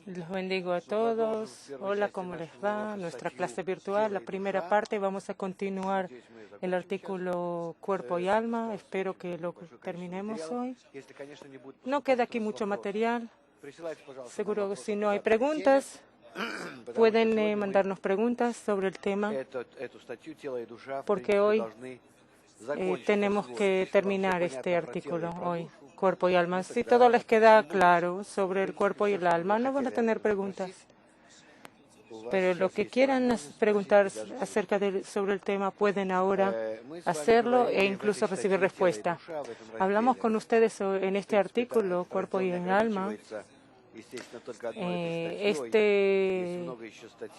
Los bendigo a todos. Hola, ¿cómo les va? Nuestra clase virtual, la primera parte. Vamos a continuar el artículo cuerpo y alma. Espero que lo terminemos hoy. No queda aquí mucho material. Seguro que si no hay preguntas, pueden mandarnos preguntas sobre el tema, porque hoy tenemos que terminar este artículo hoy, cuerpo y alma. Si todo les queda claro sobre el cuerpo y el alma, no van a tener preguntas. Pero lo que quieran preguntar sobre el tema pueden ahora hacerlo e incluso recibir respuesta. Hablamos con ustedes en este artículo, cuerpo y el alma.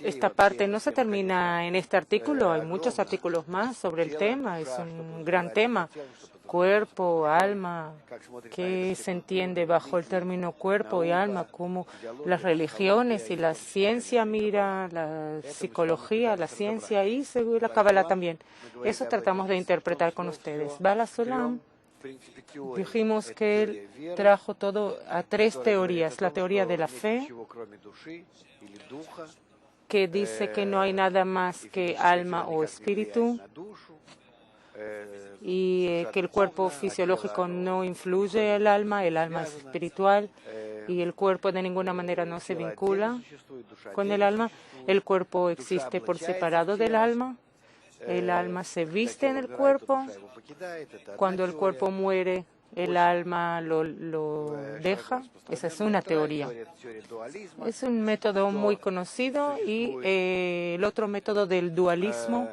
Esta parte no se termina en este artículo, hay muchos artículos más sobre el tema, es un gran tema. Cuerpo, alma, ¿qué se entiende bajo el término cuerpo y alma? Cómo las religiones y la ciencia mira, la psicología, la ciencia y la Kabbalah también. Eso tratamos de interpretar con ustedes. Bala Sulam. Dijimos que él trajo todo a tres teorías. La teoría de la fe, que dice que no hay nada más que alma o espíritu, y que el cuerpo fisiológico no influye en el alma es espiritual, y el cuerpo de ninguna manera no se vincula con el alma. El cuerpo existe por separado del alma. El alma se viste en el cuerpo. Cuando el cuerpo muere, el alma lo deja. Esa es una teoría. Es un método muy conocido. Y el otro método del dualismo,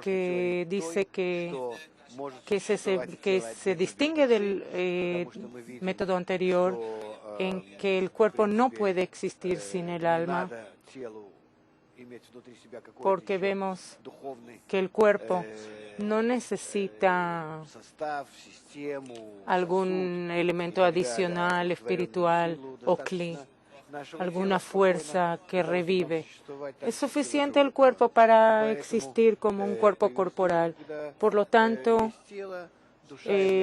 que dice que se distingue del método anterior, en que el cuerpo no puede existir sin el alma, porque vemos que el cuerpo no necesita algún elemento adicional, espiritual o cli, alguna fuerza que revive. Es suficiente el cuerpo para existir como un cuerpo corporal. Por lo tanto,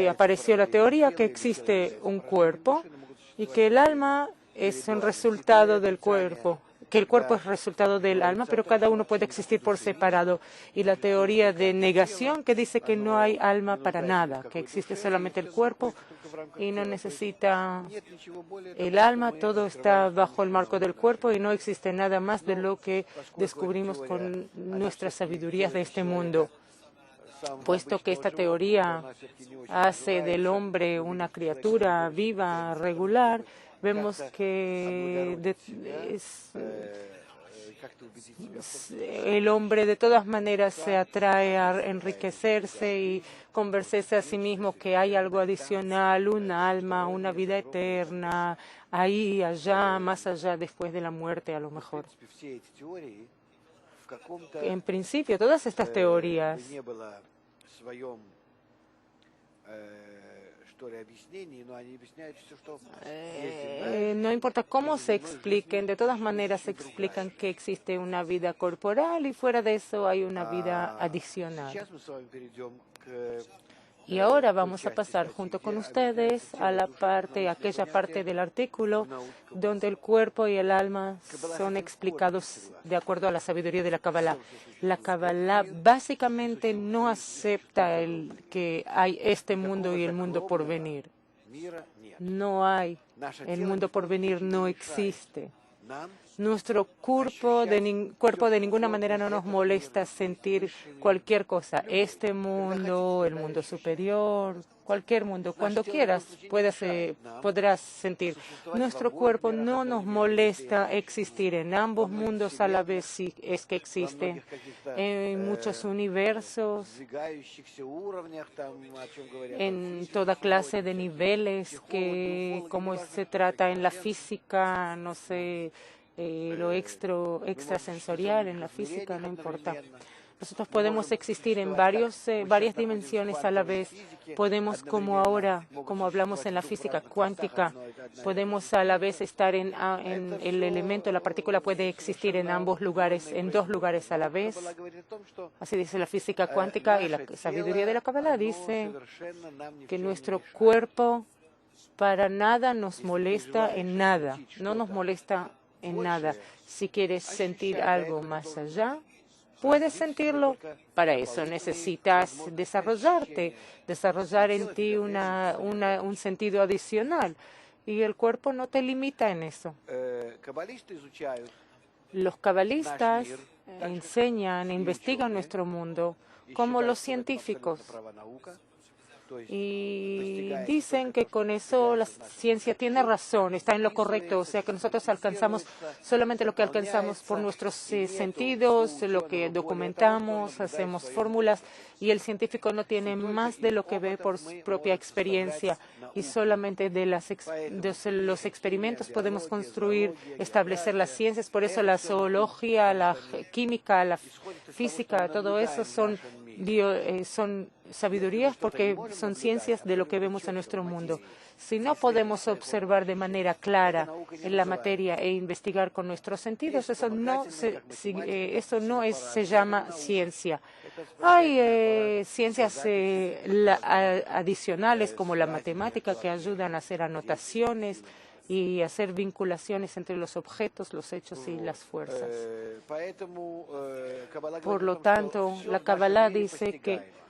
apareció la teoría que existe un cuerpo y que el alma es un resultado del cuerpo, que el cuerpo es resultado del alma, pero cada uno puede existir por separado. Y la teoría de negación, que dice que no hay alma para nada, que existe solamente el cuerpo y no necesita el alma, todo está bajo el marco del cuerpo y no existe nada más de lo que descubrimos con nuestras sabidurías de este mundo. Puesto que esta teoría hace del hombre una criatura viva, regular, vemos que el hombre de todas maneras se atrae a enriquecerse y convencerse a sí mismo que hay algo adicional, un alma, una vida eterna, ahí, allá, más allá, después de la muerte a lo mejor. En principio, todas estas teorías no importa cómo se expliquen, de todas maneras se explican que existe una vida corporal y fuera de eso hay una vida adicional. Y ahora vamos a pasar junto con ustedes a aquella parte del artículo donde el cuerpo y el alma son explicados de acuerdo a la sabiduría de la Kabbalah. La Kabbalah básicamente no acepta que hay este mundo y el mundo por venir. No hay. El mundo por venir no existe. Nuestro cuerpo de ninguna manera no nos molesta sentir cualquier cosa. Este mundo, el mundo superior, cualquier mundo. Cuando quieras podrás sentir. Nuestro cuerpo no nos molesta existir en ambos mundos a la vez, si es que existen. En muchos universos, en toda clase de niveles, como se trata en la física, no sé, lo extrasensorial en la física, no importa. Nosotros podemos existir en varias dimensiones a la vez. Podemos, como ahora, como hablamos en la física cuántica, podemos a la vez estar en el elemento, la partícula puede existir en ambos lugares, en dos lugares a la vez. Así dice la física cuántica, y la sabiduría de la Kabbalah dice que nuestro cuerpo para nada nos molesta en nada, no nos molesta en nada. Si quieres sentir algo más allá, puedes sentirlo. Para eso necesitas desarrollarte, desarrollar en ti un sentido adicional. Y el cuerpo no te limita en eso. Los cabalistas enseñan e investigan nuestro mundo como los científicos. Y dicen que con eso la ciencia tiene razón, está en lo correcto, o sea que nosotros alcanzamos solamente lo que alcanzamos por nuestros sentidos, lo que documentamos, hacemos fórmulas, y el científico no tiene más de lo que ve por su propia experiencia, y solamente de los experimentos podemos construir, establecer las ciencias. Por eso la zoología, la química, la física, todo eso son sabidurías, porque son ciencias de lo que vemos en nuestro mundo. Si no podemos observar de manera clara en la materia e investigar con nuestros sentidos, eso no se llama ciencia. Hay ciencias adicionales como la matemática que ayudan a hacer anotaciones y hacer vinculaciones entre los objetos, los hechos y las fuerzas. Por lo tanto, la Kabbalah dice que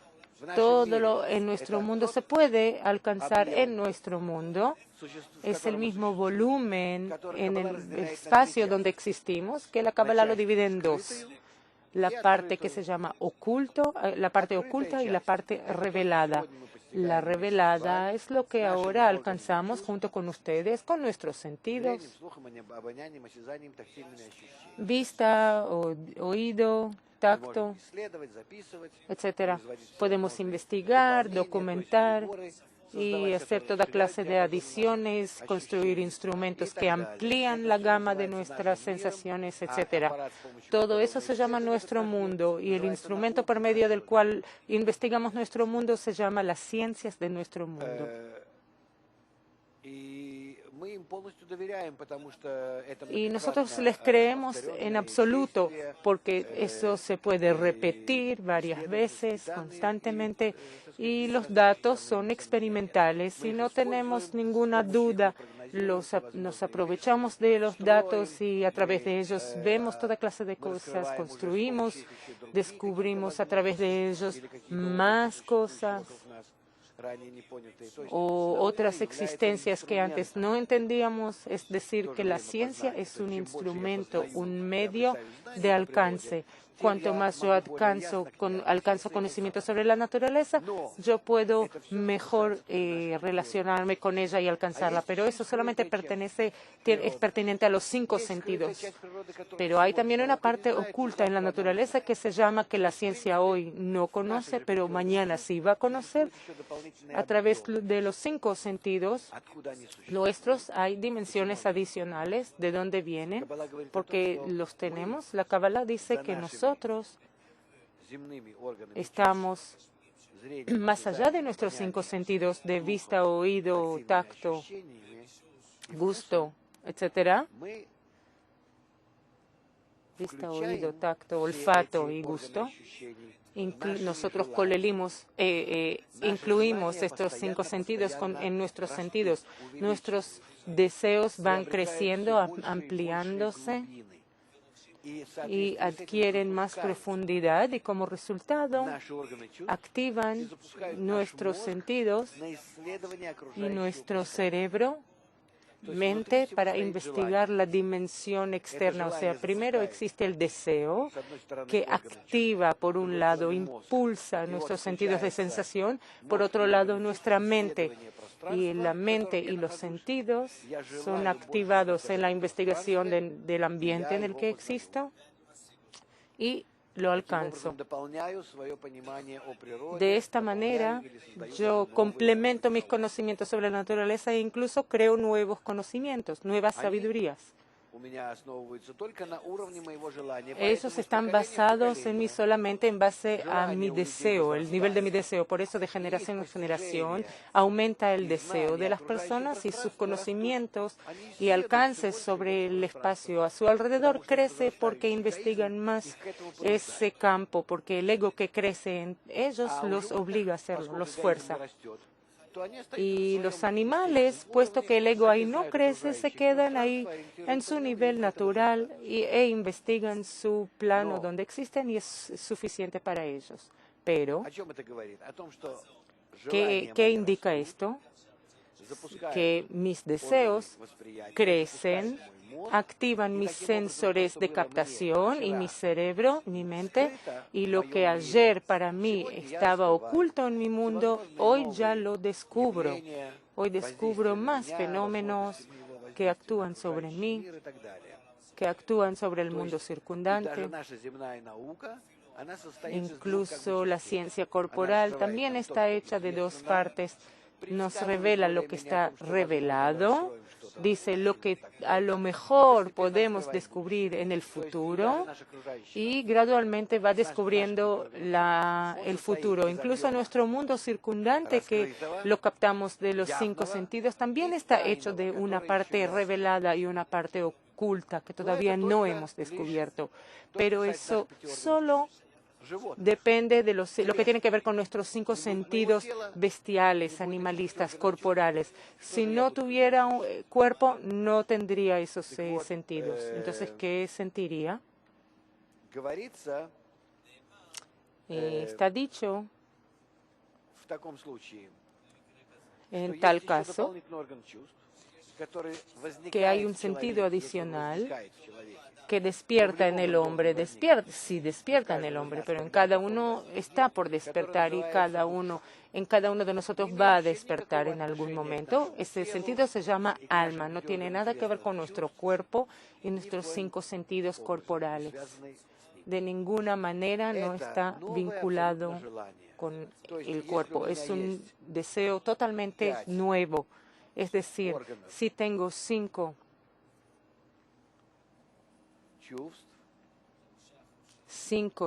todo en nuestro mundo se puede alcanzar en nuestro mundo. Es el mismo volumen en el espacio donde existimos, que la Kabbalah lo divide en dos. La parte que se llama oculto, la parte oculta y la parte revelada. La revelada es lo que ahora alcanzamos junto con ustedes, con nuestros sentidos, vista, oído, tacto, etcétera. Podemos investigar, documentar y hacer toda clase de adiciones, construir instrumentos que amplían la gama de nuestras sensaciones, etcétera. Todo eso se llama nuestro mundo, y el instrumento por medio del cual investigamos nuestro mundo se llama las ciencias de nuestro mundo. Y nosotros les creemos en absoluto, porque eso se puede repetir varias veces, constantemente, y los datos son experimentales y no tenemos ninguna duda. Nos aprovechamos de los datos y a través de ellos vemos toda clase de cosas, construimos, descubrimos a través de ellos más cosas o otras existencias que antes no entendíamos. Es decir, que la ciencia es un instrumento, un medio de alcance. Cuanto más yo alcanzo conocimiento sobre la naturaleza, yo puedo mejor relacionarme con ella y alcanzarla. Pero eso solamente es pertinente a los 5 sentidos. Pero hay también una parte oculta en la naturaleza que se llama, que la ciencia hoy no conoce, pero mañana sí va a conocer. A través de los 5 sentidos nuestros hay dimensiones adicionales. ¿De dónde vienen? Porque los tenemos. La Kabbalah dice que nosotros estamos más allá de nuestros 5 sentidos de vista, oído, tacto, gusto, etcétera. Vista, oído, tacto, olfato y gusto. Nosotros incluimos estos 5 sentidos en nuestros sentidos. Nuestros deseos van creciendo, ampliándose y adquieren más profundidad, y como resultado activan nuestros sentidos y nuestro cerebro, mente, para investigar la dimensión externa. O sea, primero existe el deseo, que activa, por un lado, impulsa nuestros sentidos de sensación, por otro lado, nuestra mente. Y la mente y los sentidos son activados en la investigación del ambiente en el que existo, y lo alcanzo. De esta manera, yo complemento mis conocimientos sobre la naturaleza e incluso creo nuevos conocimientos, nuevas sabidurías. Esos están basados en mí solamente en base a mi deseo, el nivel de mi deseo. Por eso de generación en generación aumenta el deseo de las personas y sus conocimientos y alcances sobre el espacio a su alrededor crece porque investigan más ese campo, porque el ego que crece en ellos los obliga a hacerlo, los fuerza. Y los animales, puesto que el ego ahí no crece, se quedan ahí en su nivel natural e investigan su plano donde existen y es suficiente para ellos. Pero, ¿qué indica esto? Que mis deseos crecen, activan mis sensores de captación y mi cerebro, mi mente, y lo que ayer para mí estaba oculto en mi mundo, hoy ya lo descubro. Hoy descubro más fenómenos que actúan sobre mí, que actúan sobre el mundo circundante. Incluso la ciencia corporal también está hecha de dos partes. Nos revela lo que está revelado, dice lo que a lo mejor podemos descubrir en el futuro y gradualmente va descubriendo el futuro. Incluso nuestro mundo circundante, que lo captamos de los 5 sentidos, también está hecho de una parte revelada y una parte oculta que todavía no hemos descubierto. Pero eso solo depende de lo que tiene que ver con nuestros 5 sentidos bestiales, animalistas, corporales. Si no tuviera un cuerpo, no tendría esos sentidos. Entonces, ¿qué sentiría? Está dicho, en tal caso, que hay un sentido adicional que despierta en el hombre, sí despierta en el hombre, pero en cada uno está por despertar y en cada uno de nosotros va a despertar en algún momento. Ese sentido se llama alma, no tiene nada que ver con nuestro cuerpo y nuestros 5 sentidos corporales. De ninguna manera no está vinculado con el cuerpo. Es un deseo totalmente nuevo. Es decir, si tengo 5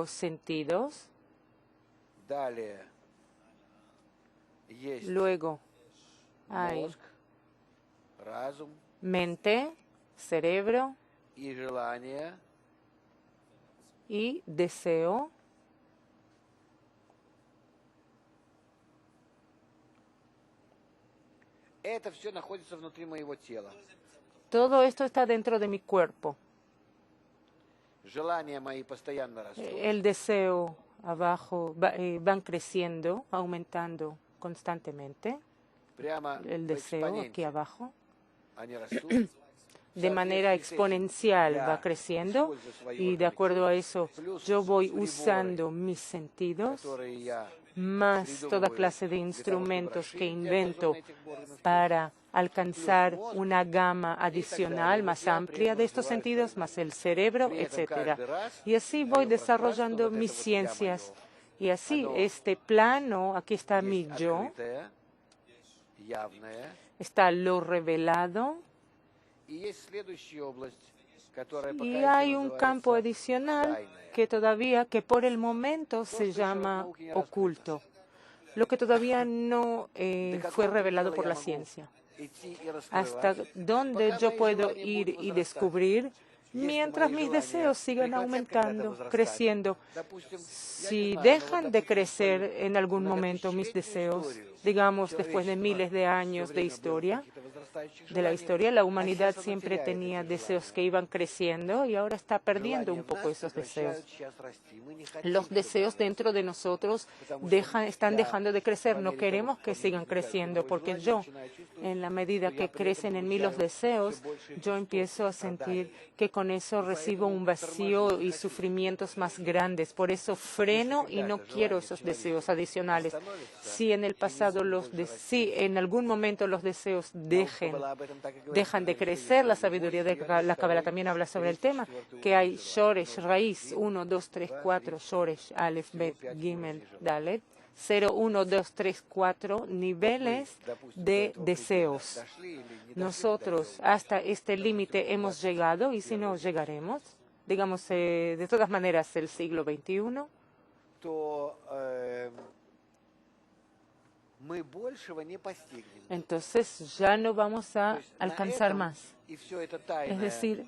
sentidos, luego hay mente, cerebro y deseo. Todo esto está dentro de mi cuerpo. El deseo abajo van creciendo, aumentando constantemente. El deseo aquí abajo de manera exponencial va creciendo y de acuerdo a eso yo voy usando mis sentidos más toda clase de instrumentos que invento para alcanzar una gama adicional más amplia de estos sentidos, más el cerebro, etc. Y así voy desarrollando mis ciencias. Y así este plano, aquí está mi yo, está lo revelado, y hay un campo adicional que por el momento se llama oculto, lo que todavía no fue revelado por la ciencia. Hasta dónde yo puedo ir y descubrir mientras mis deseos sigan aumentando, creciendo. Si dejan de crecer en algún momento mis deseos, digamos después de miles de años de la historia, la humanidad siempre tenía deseos que iban creciendo y ahora está perdiendo un poco esos deseos. Los deseos dentro de nosotros están dejando de crecer. No queremos que sigan creciendo porque en la medida que crecen en mí los deseos, yo empiezo a sentir que con eso recibo un vacío y sufrimientos más grandes. Por eso freno y no quiero esos deseos adicionales. Si en el pasado si en algún momento los deseos dejan de crecer, la sabiduría de la Kabbalah también habla sobre el tema, que hay shoresh, raíz, 1, 2, 3, 4, shoresh, alef, bet, gimel, dalet, 0, 1, 2, 3, 4 niveles de deseos. Nosotros hasta este límite hemos llegado y si no llegaremos, digamos, de todas maneras el siglo XXI, entonces ya no vamos a alcanzar más. Es decir,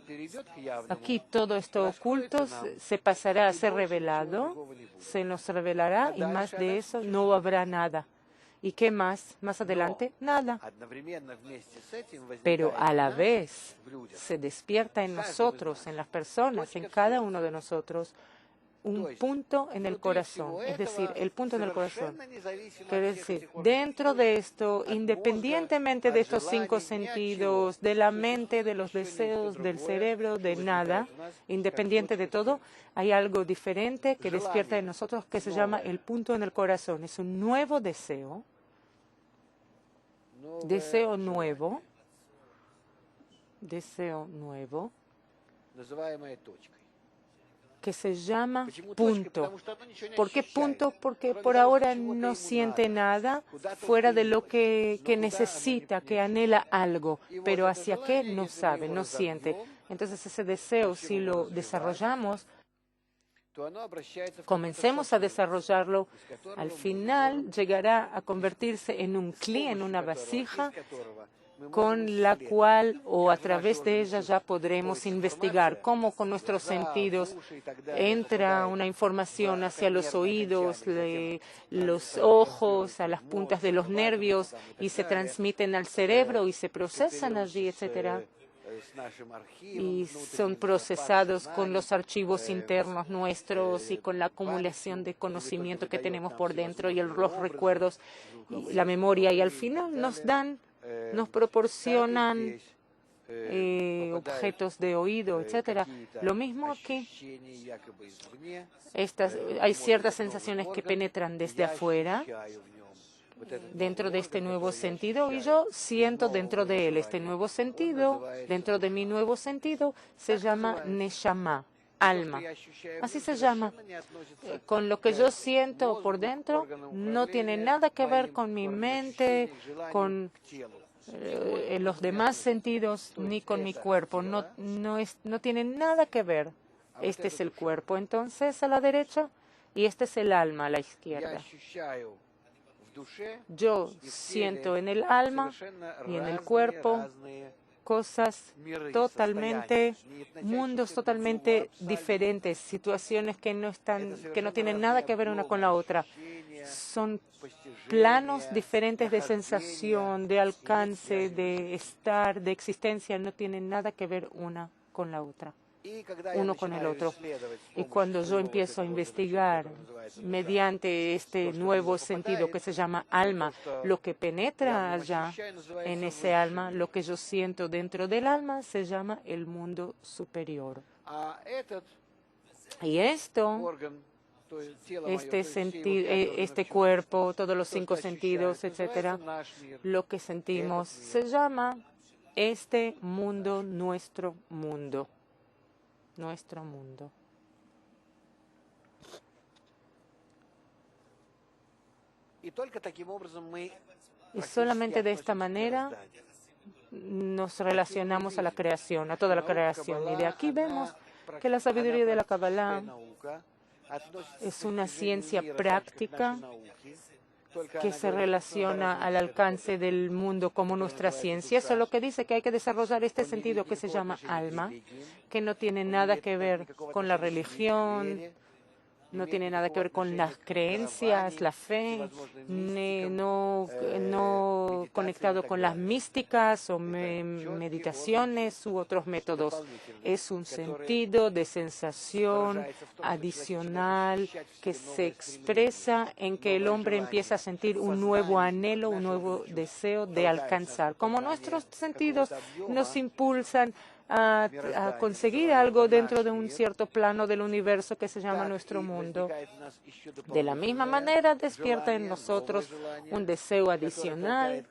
aquí todo esto oculto se pasará a ser revelado, se nos revelará y más de eso no habrá nada. ¿Y qué más? Más adelante, nada. Pero a la vez se despierta en nosotros, en las personas, en cada uno de nosotros, un punto en el corazón, es decir, el punto en el corazón. Quiere decir, dentro de esto, independientemente de estos 5 sentidos, de la mente, de los deseos, del cerebro, de nada, independiente de todo, hay algo diferente que despierta en nosotros que se llama el punto en el corazón. Es un nuevo deseo, deseo nuevo, que se llama punto. ¿Por qué punto? Porque por ahora no siente nada fuera de lo que necesita, que anhela algo, pero hacia qué no sabe, no siente. Entonces ese deseo, si lo desarrollamos, comencemos a desarrollarlo, al final llegará a convertirse en un cli, en una vasija, con la cual o a través de ella ya podremos investigar cómo con nuestros sentidos entra una información hacia los oídos, los ojos, a las puntas de los nervios y se transmiten al cerebro y se procesan allí, etcétera. Y son procesados con los archivos internos nuestros y con la acumulación de conocimiento que tenemos por dentro y los recuerdos y la memoria y al final nos proporcionan objetos de oído, etcétera. Lo mismo aquí. Hay ciertas sensaciones que penetran desde afuera, dentro de este nuevo sentido, y yo siento dentro de él este nuevo sentido. Dentro de mi nuevo sentido se llama Neshama, alma. Así se llama. Con lo que yo siento por dentro no tiene nada que ver con mi mente, con los demás sentidos, ni con mi cuerpo. No tiene nada que ver. Este es el cuerpo, entonces, a la derecha, y este es el alma, a la izquierda. Yo siento en el alma y en el cuerpo cosas totalmente, mundos totalmente diferentes, situaciones que no tienen nada que ver una con la otra. Son planos diferentes de sensación, de alcance, de estar, de existencia, no tienen nada que ver una con la otra, uno con el otro. Y cuando yo empiezo a investigar mediante este nuevo sentido que se llama alma, lo que penetra allá en ese alma, lo que yo siento dentro del alma, se llama el mundo superior. Y esto, este cuerpo, todos los 5 sentidos, etcétera, lo que sentimos se llama este mundo, nuestro mundo. Nuestro mundo. Y solamente de esta manera nos relacionamos a la creación, a toda la creación. Y de aquí vemos que la sabiduría de la Kabbalah es una ciencia práctica que se relaciona al alcance del mundo como nuestra ciencia. Eso es lo que dice que hay que desarrollar este sentido que se llama alma, que no tiene nada que ver con la religión, no tiene nada que ver con las creencias, la fe, no conectado con las místicas o meditaciones u otros métodos. Es un sentido de sensación adicional que se expresa en que el hombre empieza a sentir un nuevo anhelo, un nuevo deseo de alcanzar. Como nuestros sentidos nos impulsan a conseguir algo dentro de un cierto plano del universo que se llama nuestro mundo. De la misma manera despierta en nosotros un deseo adicional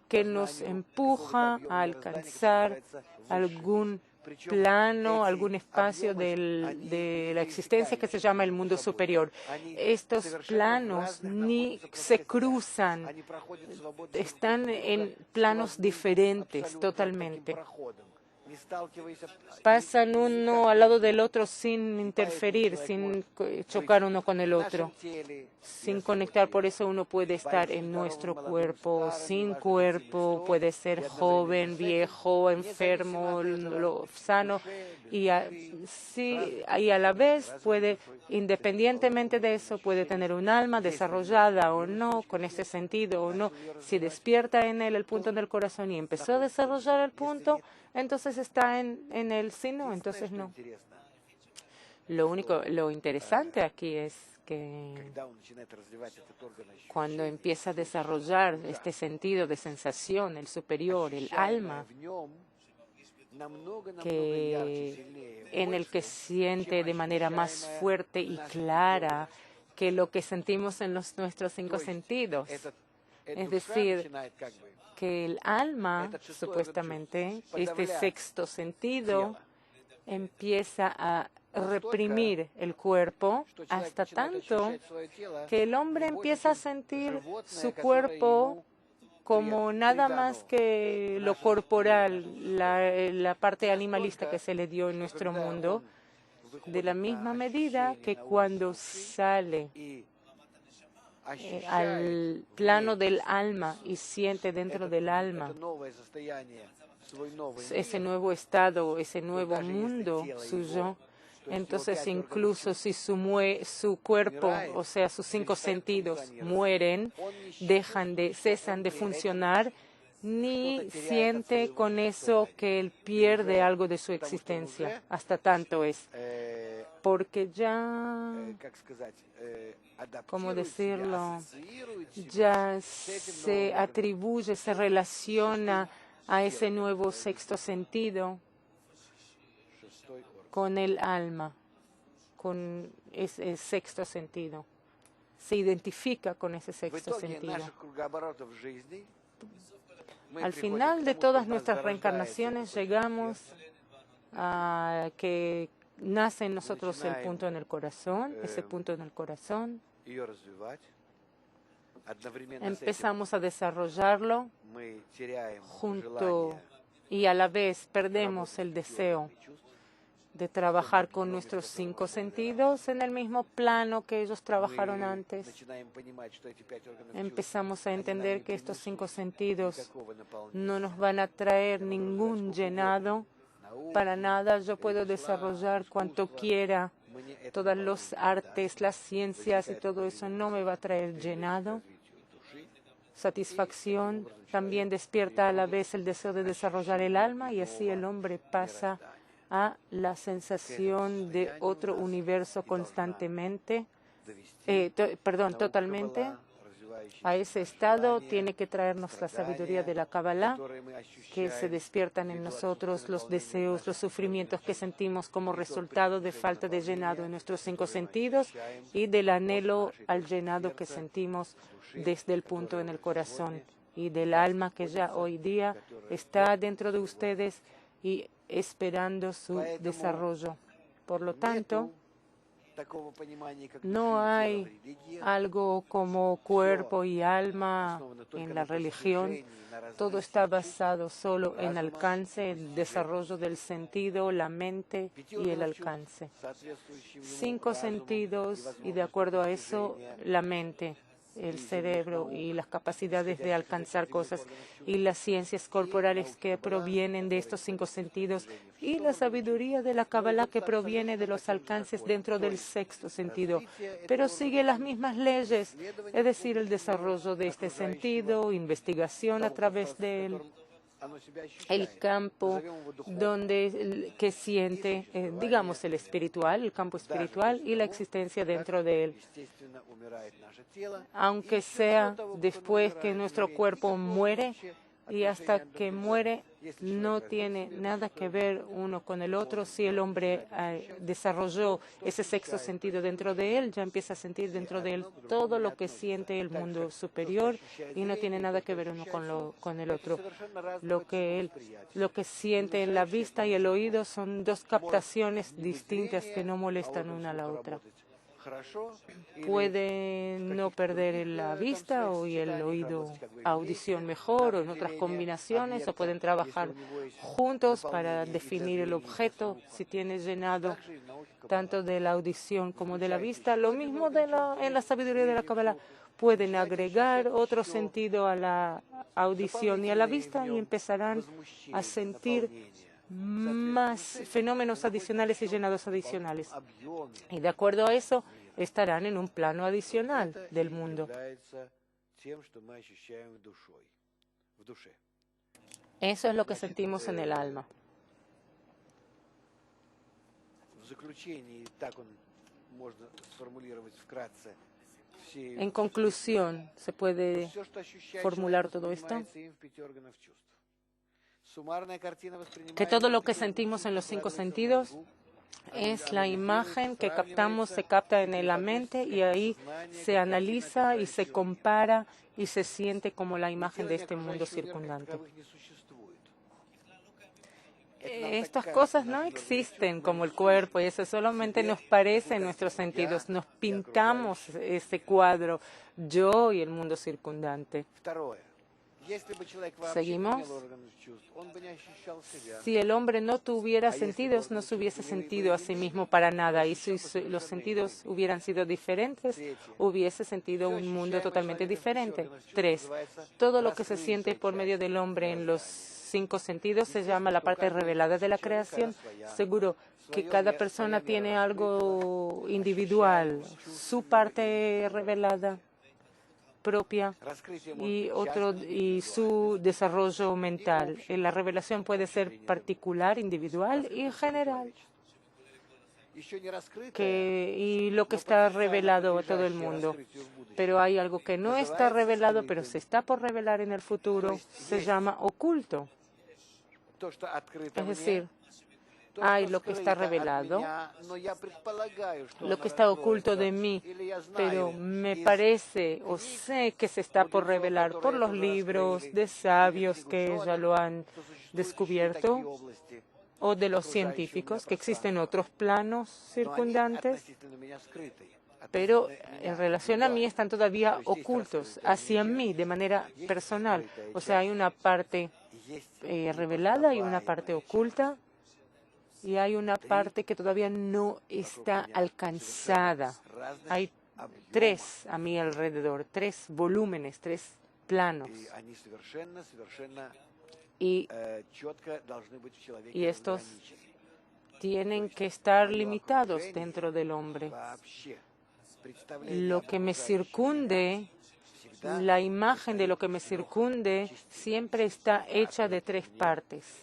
que nos empuja a alcanzar algún plano, algún espacio de la existencia que se llama el mundo superior. Estos planos ni se cruzan, están en planos diferentes totalmente. Pasan uno al lado del otro sin interferir, sin chocar uno con el otro, sin conectar. Por eso uno puede estar en nuestro cuerpo, sin cuerpo, puede ser joven, viejo, enfermo, sano, y a la vez puede, independientemente de eso, puede tener un alma desarrollada o no, con ese sentido o no. Si despierta en él el punto del corazón y empezó a desarrollar el punto, entonces está en el sí, no, entonces no. Lo interesante aquí es que cuando empieza a desarrollar este sentido de sensación, el superior, el alma, en el que siente de manera más fuerte y clara que lo que sentimos en nuestros 5 sentidos. Es decir, que el alma, supuestamente, este sexto sentido, empieza a reprimir el cuerpo hasta tanto que el hombre empieza a sentir su cuerpo como nada más que lo corporal, la parte animalista que se le dio en nuestro mundo, de la misma medida que cuando sale al plano del alma y siente dentro del alma ese nuevo estado, ese nuevo mundo suyo, entonces incluso si su cuerpo, o sea, sus 5 sentidos mueren, cesan de funcionar, ni siente con eso que él pierde algo de su existencia. Hasta tanto es. Porque ya, ¿cómo decirlo? Ya se atribuye, se relaciona a ese nuevo sexto sentido con el alma, con ese sexto sentido. Se identifica con ese sexto sentido. Al final de todas nuestras reencarnaciones llegamos a que nace en nosotros el punto en el corazón, ese punto en el corazón. Empezamos a desarrollarlo junto y a la vez perdemos el deseo de trabajar con nuestros 5 sentidos en el mismo plano que ellos trabajaron antes. Empezamos a entender que estos 5 sentidos no nos van a traer ningún llenado para nada. Yo puedo desarrollar cuanto quiera, todas las artes, las ciencias y todo eso no me va a traer llenado. Satisfacción también despierta a la vez el deseo de desarrollar el alma y así el hombre pasa a la sensación de otro universo constantemente, totalmente. A ese estado tiene que traernos la sabiduría de la Kabbalah, que se despiertan en nosotros los deseos, los sufrimientos que sentimos como resultado de falta de llenado en nuestros 5 sentidos y del anhelo al llenado que sentimos desde el punto en el corazón y del alma que ya hoy día está dentro de ustedes y esperando su desarrollo. Por lo tanto, no hay algo como cuerpo y alma en la religión. Todo está basado solo en alcance, el desarrollo del sentido, la mente y el alcance. 5 sentidos y de acuerdo a eso, la mente, el cerebro y las capacidades de alcanzar cosas y las ciencias corporales que provienen de estos 5 sentidos y la sabiduría de la Kabbalah que proviene de los alcances dentro del sexto sentido, pero sigue las mismas leyes, es decir, el desarrollo de este sentido, investigación a través de él, el campo que siente, digamos, el espiritual, el campo espiritual y la existencia dentro de él. Aunque sea después que nuestro cuerpo muere, y hasta que muere no tiene nada que ver uno con el otro. Si el hombre desarrolló ese sexto sentido dentro de él, ya empieza a sentir dentro de él todo lo que siente el mundo superior y no tiene nada que ver uno con el otro. Lo que siente en la vista y el oído son dos captaciones distintas que no molestan una a la otra. Puede no perder la vista o el oído, audición mejor o en otras combinaciones, o pueden trabajar juntos para definir el objeto si tiene llenado tanto de la audición como de la vista. Lo mismo en la sabiduría de la Kabbalah. Pueden agregar otro sentido a la audición y a la vista y empezarán a sentir más fenómenos adicionales y llenados adicionales. Y de acuerdo a eso, estarán en un plano adicional del mundo. Eso es lo que sentimos en el alma. En conclusión, ¿se puede formular todo esto? Que todo lo que sentimos en los 5 sentidos es la imagen que captamos, se capta en la mente y ahí se analiza y se compara y se siente como la imagen de este mundo circundante. Estas cosas no existen como el cuerpo y eso solamente nos parece en nuestros sentidos. Nos pintamos ese cuadro, yo y el mundo circundante. Seguimos. Si el hombre no tuviera sentidos, no se hubiese sentido a sí mismo para nada. Y si los sentidos hubieran sido diferentes, hubiese sentido un mundo totalmente diferente. 3. Todo lo que se siente por medio del hombre en los 5 sentidos se llama la parte revelada de la creación. Seguro que cada persona tiene algo individual, su parte revelada propia y su desarrollo mental. La revelación puede ser particular, individual y general. Y lo que está revelado a todo el mundo. Pero hay algo que no está revelado, pero se está por revelar en el futuro, se llama oculto. Es decir, hay lo que está revelado, lo que está oculto de mí, pero me parece o sé que se está por revelar por los libros de sabios que ya lo han descubierto, o de los científicos, que existen otros planos circundantes, pero en relación a mí están todavía ocultos hacia mí de manera personal. O sea, hay una parte revelada y una parte oculta. Y hay una parte que todavía no está alcanzada. Hay 3 a mi alrededor, 3 volúmenes, 3 planos. Y estos tienen que estar limitados dentro del hombre. Lo que me circunde, la imagen de lo que me circunde, siempre está hecha de 3 partes.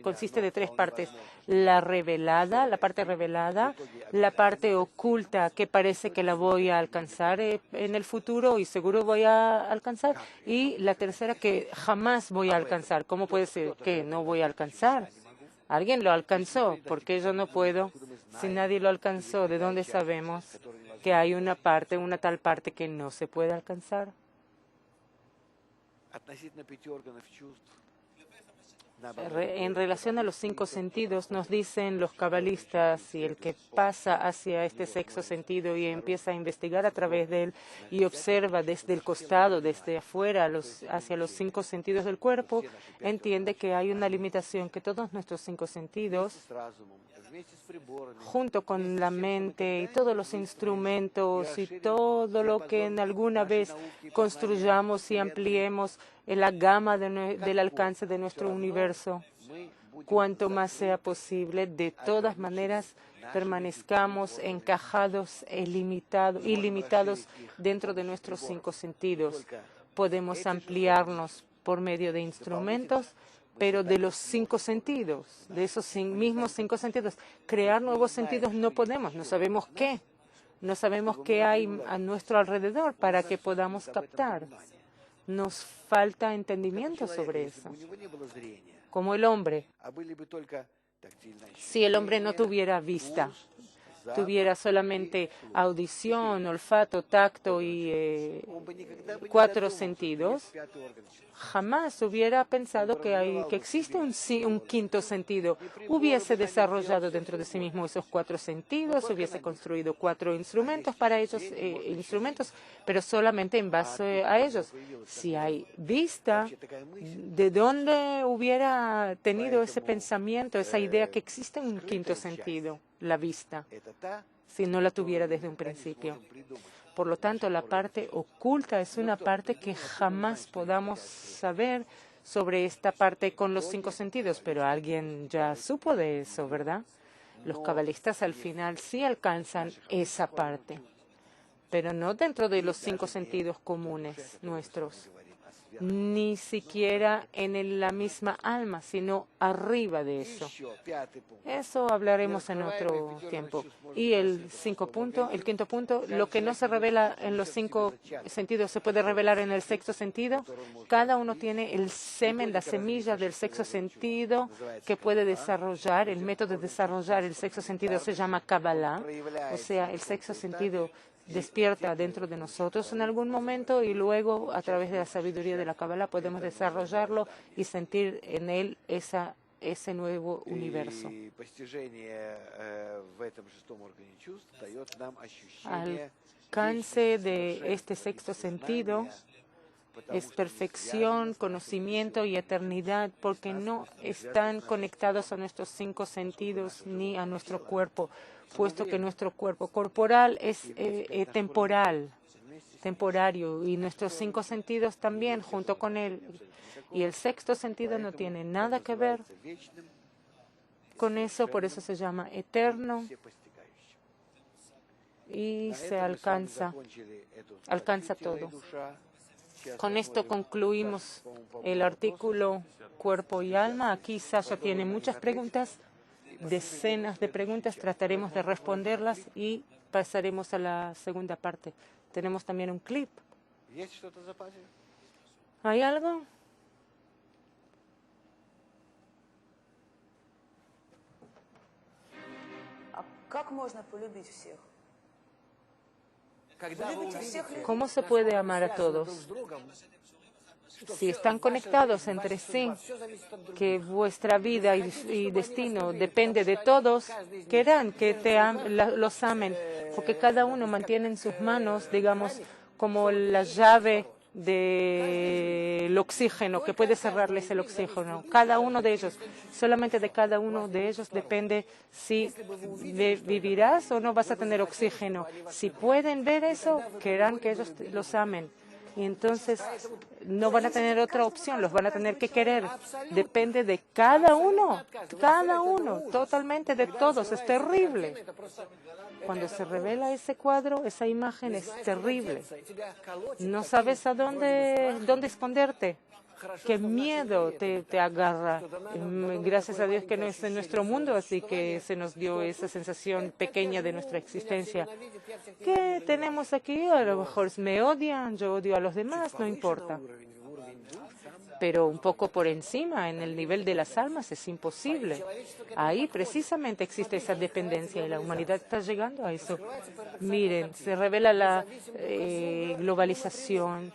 Consiste de 3 partes: la revelada, la parte revelada, la parte oculta que parece que la voy a alcanzar en el futuro y seguro voy a alcanzar, y la tercera que jamás voy a alcanzar. ¿Cómo puede ser que no voy a alcanzar? Alguien lo alcanzó, ¿por qué yo no puedo? Si nadie lo alcanzó, ¿de dónde sabemos que hay una tal parte que no se puede alcanzar? En relación a los 5 sentidos, nos dicen los cabalistas, y el que pasa hacia este sexto sentido y empieza a investigar a través de él y observa desde el costado, desde afuera, hacia los 5 sentidos del cuerpo, entiende que hay una limitación, que todos nuestros 5 sentidos, junto con la mente y todos los instrumentos y todo lo que en alguna vez construyamos y ampliemos en la gama del alcance de nuestro universo, cuanto más sea posible, de todas maneras permanezcamos encajados e ilimitados dentro de nuestros 5 sentidos. Podemos ampliarnos por medio de instrumentos, pero de los 5 sentidos, de esos mismos 5 sentidos. Crear nuevos sentidos no podemos, no sabemos qué. No sabemos qué hay a nuestro alrededor para que podamos captar. Nos falta entendimiento sobre eso. Como el hombre. Si el hombre no tuviera vista, tuviera solamente audición, olfato, tacto y 4 sentidos, jamás hubiera pensado que existe un 5.º sentido. Hubiese desarrollado dentro de sí mismo esos 4 sentidos, hubiese construido 4 instrumentos para ellos, pero solamente en base a ellos. Si hay vista, ¿de dónde hubiera tenido ese pensamiento, esa idea que existe un 5.º sentido, la vista, si no la tuviera desde un principio? Por lo tanto, la parte oculta es una parte que jamás podamos saber sobre esta parte con los 5 sentidos, pero alguien ya supo de eso, ¿verdad? Los cabalistas al final sí alcanzan esa parte, pero no dentro de los 5 sentidos comunes nuestros, ni siquiera en la misma alma, sino arriba de eso. Eso hablaremos en otro tiempo. Y el 5.º punto, lo que no se revela en los 5 sentidos se puede revelar en el 6.º sentido. Cada uno tiene el semen, la semilla del 6.º sentido que puede desarrollar. El método de desarrollar el 6.º sentido se llama Kabbalah, o sea, el 6.º sentido despierta dentro de nosotros en algún momento y luego a través de la sabiduría de la Kabbalah podemos desarrollarlo y sentir en él ese nuevo universo. Alcance de este 6.º sentido es perfección, conocimiento y eternidad, porque no están conectados a nuestros 5 sentidos ni a nuestro cuerpo, puesto que nuestro cuerpo corporal es temporario, y nuestros 5 sentidos también junto con él. Y el 6.º sentido no tiene nada que ver con eso, por eso se llama eterno y se alcanza todo. Con esto concluimos el artículo Cuerpo y Alma. Aquí Sasha tiene muchas preguntas, decenas de preguntas. Trataremos de responderlas y pasaremos a la segunda parte. Tenemos también un clip. ¿Hay algo? ¿Cómo se puede amar a todos? Si están conectados entre sí, que vuestra vida y destino depende de todos, querrán que los amen, porque cada uno mantiene en sus manos, digamos, como la llave del oxígeno, que puede cerrarles el oxígeno. Cada uno de ellos, solamente de cada uno de ellos depende si vivirás o no vas a tener oxígeno. Si pueden ver eso, querrán que ellos los amen. Y entonces no van a tener otra opción, los van a tener que querer. Depende de cada uno, totalmente de todos. Es terrible. Cuando se revela ese cuadro, esa imagen es terrible. No sabes a dónde esconderte. Qué miedo te agarra. Gracias a Dios que no es en nuestro mundo, así que se nos dio esa sensación pequeña de nuestra existencia. ¿Qué tenemos aquí? A lo mejor me odian, yo odio a los demás, no importa. Pero un poco por encima, en el nivel de las almas, es imposible. Ahí precisamente existe esa dependencia y la humanidad está llegando a eso. Miren, se revela la globalización.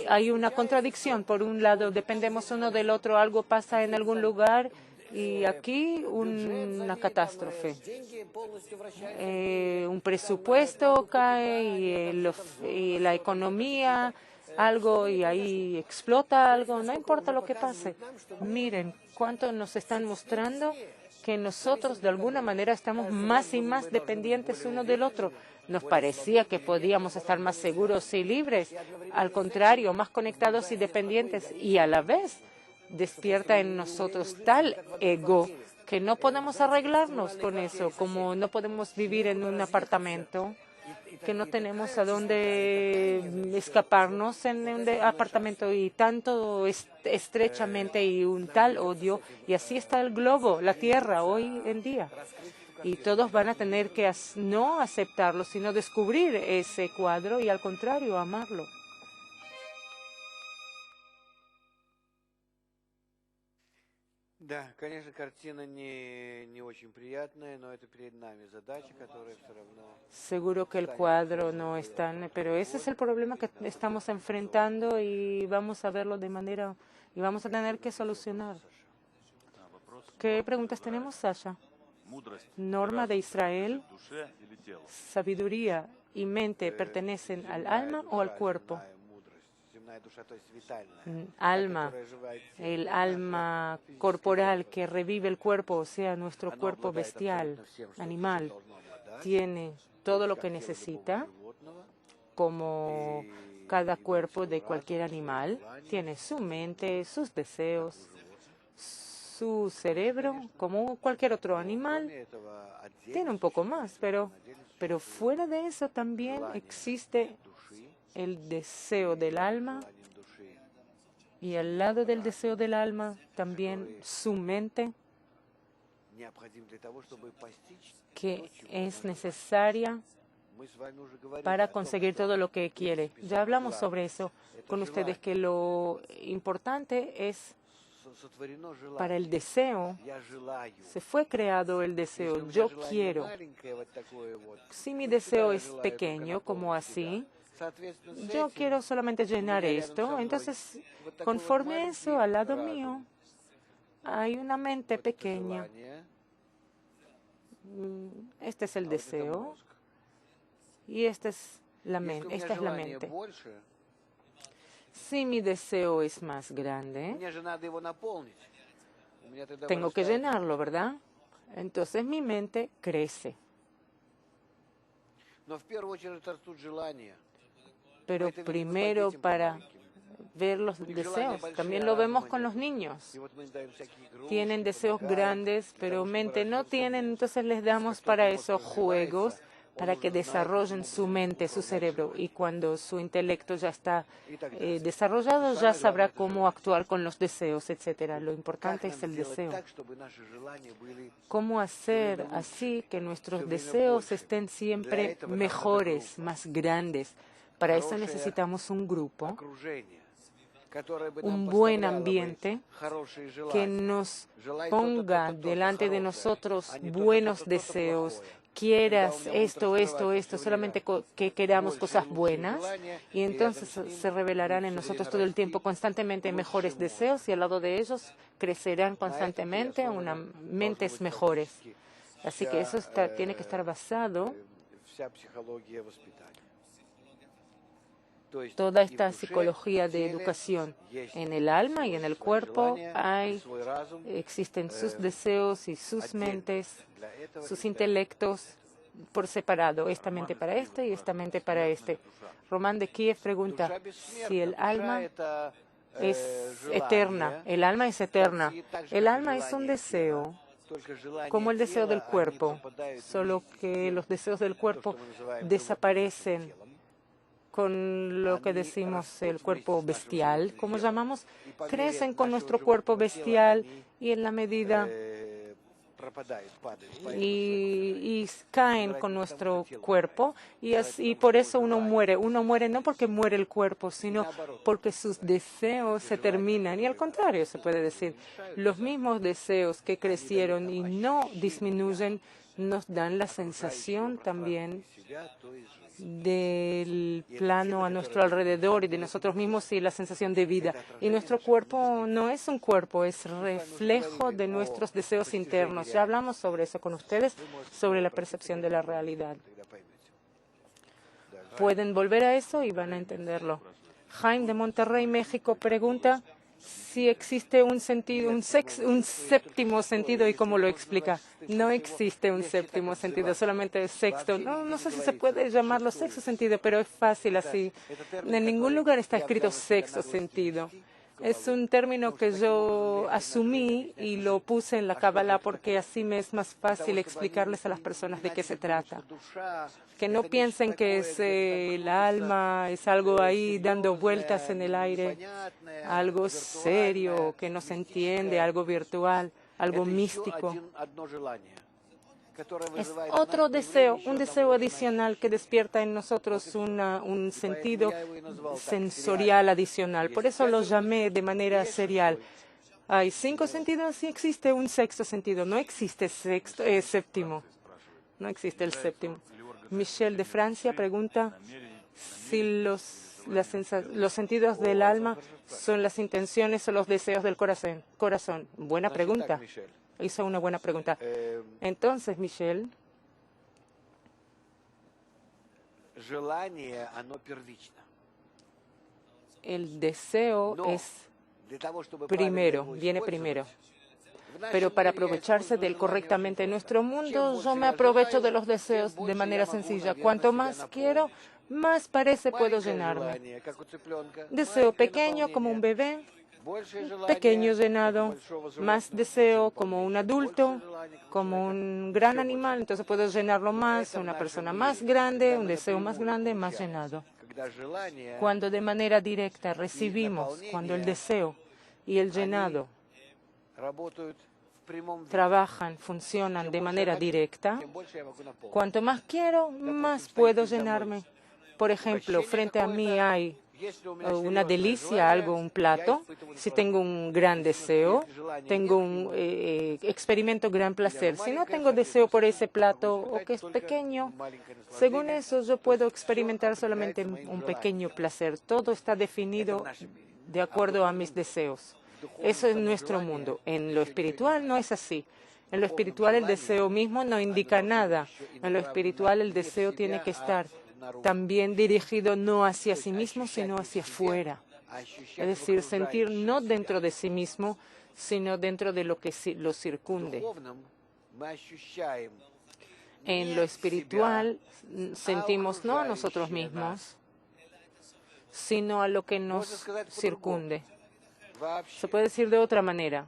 Hay una contradicción. Por un lado, dependemos uno del otro, algo pasa en algún lugar y aquí una catástrofe. Un presupuesto cae y la economía, algo, y ahí explota algo. No importa lo que pase. Miren cuánto nos están mostrando que nosotros de alguna manera estamos más y más dependientes uno del otro. Nos parecía que podíamos estar más seguros y libres. Al contrario, más conectados y dependientes. Y a la vez despierta en nosotros tal ego que no podemos arreglarnos con eso, como no podemos vivir en un apartamento, que no tenemos a dónde escaparnos en un apartamento y tanto estrechamente y un tal odio. Y así está el globo, la Tierra hoy en día. Y todos van a tener que no aceptarlo, sino descubrir ese cuadro y al contrario, amarlo. Да, конечно, картина не очень приятная, но это перед нами задача, которая все равно Seguro que el cuadro no es tan, pero ese es el problema que estamos enfrentando y vamos a verlo de manera, y vamos a tener que solucionar. ¿Qué preguntas tenemos, Sasha? Norma de Israel, sabiduría y mente pertenecen al alma o al cuerpo. Alma, el alma corporal que revive el cuerpo, o sea, nuestro cuerpo bestial, animal, tiene todo lo que necesita, como cada cuerpo de cualquier animal, tiene su mente, sus deseos, su cerebro, como cualquier otro animal, tiene un poco más, pero fuera de eso también existe el deseo del alma y al lado del deseo del alma también su mente, que es necesaria para conseguir todo lo que quiere. Ya hablamos sobre eso con ustedes, que lo importante es para el deseo. Se fue creado el deseo. Yo quiero. Si mi deseo es pequeño, como así, yo quiero solamente llenar esto. Entonces, conforme a eso, al lado mío, hay una mente pequeña. Este es el deseo y esta es la mente. Si mi deseo es más grande, tengo que llenarlo, ¿verdad? Entonces mi mente crece. Pero primero para ver los deseos. También lo vemos con los niños. Tienen deseos grandes, pero mente no tienen, entonces les damos para eso juegos, para que desarrollen su mente, su cerebro. Y cuando su intelecto ya está desarrollado, ya sabrá cómo actuar con los deseos, etc. Lo importante es el deseo. ¿Cómo hacer así que nuestros deseos estén siempre mejores, más grandes? Para eso necesitamos un grupo, un buen ambiente que nos ponga delante de nosotros buenos deseos. Quieras esto, solamente que queramos cosas buenas, y entonces se revelarán en nosotros todo el tiempo constantemente mejores deseos, y al lado de ellos crecerán constantemente mentes mejores. Así que eso tiene que estar basado. Toda esta psicología de educación en el alma y en el cuerpo existen sus deseos y sus mentes, sus intelectos por separado, esta mente para este y esta mente para este. Román de Kiev pregunta si el alma es eterna. El alma es eterna. El alma es un deseo, como el deseo del cuerpo, solo que los deseos del cuerpo desaparecen con lo que decimos el cuerpo bestial, como llamamos, crecen con nuestro cuerpo bestial y en la medida y caen con nuestro cuerpo y por eso uno muere. Uno muere no porque muere el cuerpo, sino porque sus deseos se terminan. Y al contrario, se puede decir, los mismos deseos que crecieron y no disminuyen nos dan la sensación también del plano a nuestro alrededor y de nosotros mismos y la sensación de vida. Y nuestro cuerpo no es un cuerpo, es reflejo de nuestros deseos internos. Ya hablamos sobre eso con ustedes, sobre la percepción de la realidad. Pueden volver a eso y van a entenderlo. Jaime de Monterrey, México, pregunta si existe un séptimo sentido y cómo lo explica. No existe un séptimo sentido, solamente el sexto. No sé si se puede llamarlo sexto sentido, pero es fácil así. En ningún lugar está escrito sexto sentido. Es un término que yo asumí y lo puse en la Kabbalah porque así me es más fácil explicarles a las personas de qué se trata. Que no piensen que es el alma, es algo ahí dando vueltas en el aire, algo serio, que no se entiende, algo virtual, algo místico. Es otro deseo, un deseo adicional que despierta en nosotros un sentido sensorial adicional. Por eso lo llamé de manera serial. Hay 5 sentidos y existe un sexto sentido. No existe séptimo. No existe el séptimo. Michel de Francia pregunta si los sentidos del alma son las intenciones o los deseos del corazón. Buena pregunta. Hizo una buena pregunta. Entonces, Michel, el deseo es primero, viene primero. Pero para aprovecharse de él correctamente en nuestro mundo, yo me aprovecho de los deseos de manera sencilla. Cuanto más quiero, más parece puedo llenarme. Deseo pequeño como un bebé, pequeño llenado. Más deseo como un adulto, como un gran animal, entonces puedo llenarlo más. Una persona más grande, un deseo más grande, más llenado. Cuando de manera directa recibimos, cuando el deseo y el llenado trabajan, funcionan de manera directa, cuanto más quiero, más puedo llenarme. Por ejemplo, frente a mí hay una delicia, un plato. Si tengo un gran deseo, experimento gran placer. Si no tengo deseo por ese plato o que es pequeño, según eso yo puedo experimentar solamente un pequeño placer. Todo está definido de acuerdo a mis deseos. Eso es nuestro mundo. En lo espiritual no es así. En lo espiritual el deseo mismo no indica nada. En lo espiritual el deseo tiene que estar también dirigido no hacia sí mismo, sino hacia afuera. Es decir, sentir no dentro de sí mismo, sino dentro de lo que lo circunde. En lo espiritual sentimos no a nosotros mismos, sino a lo que nos circunde. Se puede decir de otra manera.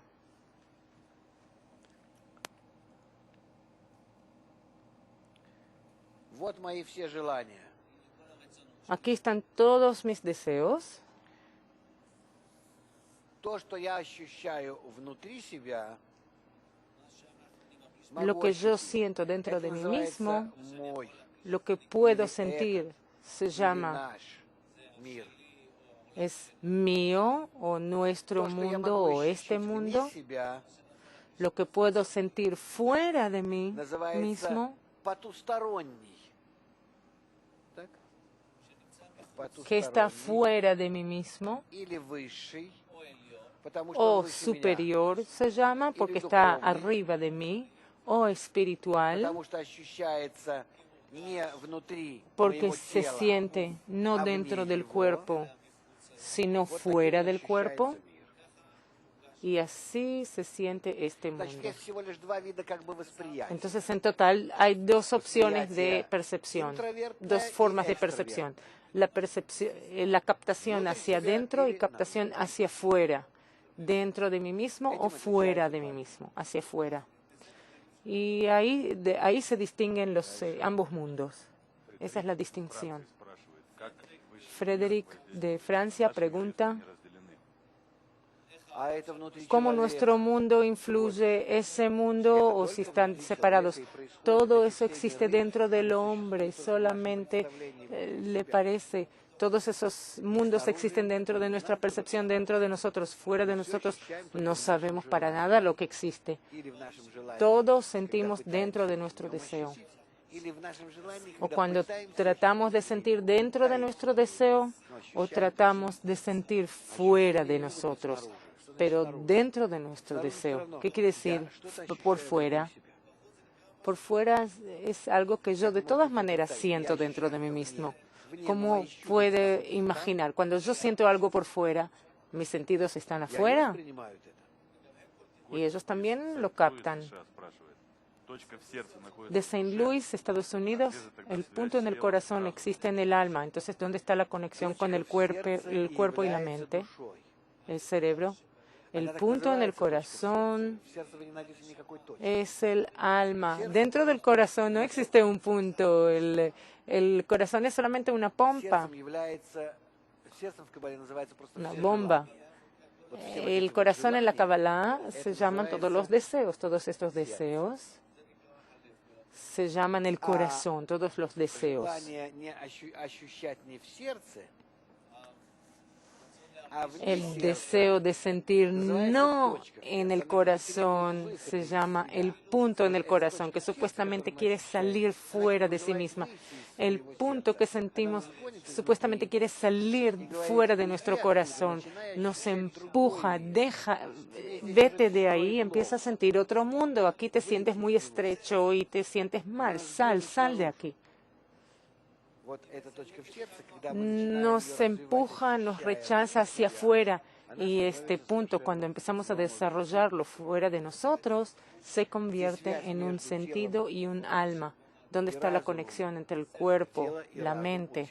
Aquí están todos mis deseos. Lo que yo siento dentro de mí mismo, lo que puedo sentir, se llama es mío o nuestro mundo o este mundo. Lo que puedo sentir fuera de mí mismo, que está fuera de mí mismo, o superior se llama porque está arriba de mí, o espiritual porque se siente no dentro del cuerpo, sino fuera del cuerpo, y así se siente este mundo. Entonces, en total, hay dos opciones de percepción, dos formas de percepción. La captación hacia adentro y captación hacia afuera, dentro de mí mismo o fuera de mí mismo, hacia afuera. Y ahí se distinguen ambos mundos. Esa es la distinción. Frédéric de Francia pregunta cómo nuestro mundo influye ese mundo o si están separados. Todo eso existe dentro del hombre, solamente le parece. Todos esos mundos existen dentro de nuestra percepción, dentro de nosotros. Fuera de nosotros no sabemos para nada lo que existe. Todos sentimos dentro de nuestro deseo. O cuando tratamos de sentir dentro de nuestro deseo, o tratamos de sentir fuera de nosotros, pero dentro de nuestro deseo. ¿Qué quiere decir por fuera? Por fuera es algo que yo de todas maneras siento dentro de mí mismo. ¿Cómo puede imaginar? Cuando yo siento algo por fuera, ¿mis sentidos están afuera? Y ellos también lo captan. De St. Louis, Estados Unidos, el punto en el corazón existe en el alma. Entonces, ¿dónde está la conexión con el cuerpo y la mente? El cerebro. El punto en el corazón es el alma. Dentro del corazón no existe un punto. El corazón es solamente una pompa, una bomba. El corazón en la Kabbalah se llaman todos los deseos. Todos estos deseos se llaman el corazón, todos los deseos. El deseo de sentir no en el corazón se llama el punto en el corazón, que supuestamente quiere salir fuera de sí misma. El punto que sentimos supuestamente quiere salir fuera de nuestro corazón. Nos empuja, vete de ahí, empieza a sentir otro mundo. Aquí te sientes muy estrecho y te sientes mal. Sal de aquí. Nos empuja, nos rechaza hacia afuera y este punto, cuando empezamos a desarrollarlo fuera de nosotros, se convierte en un sentido y un alma. ¿Dónde está la conexión entre el cuerpo, la mente,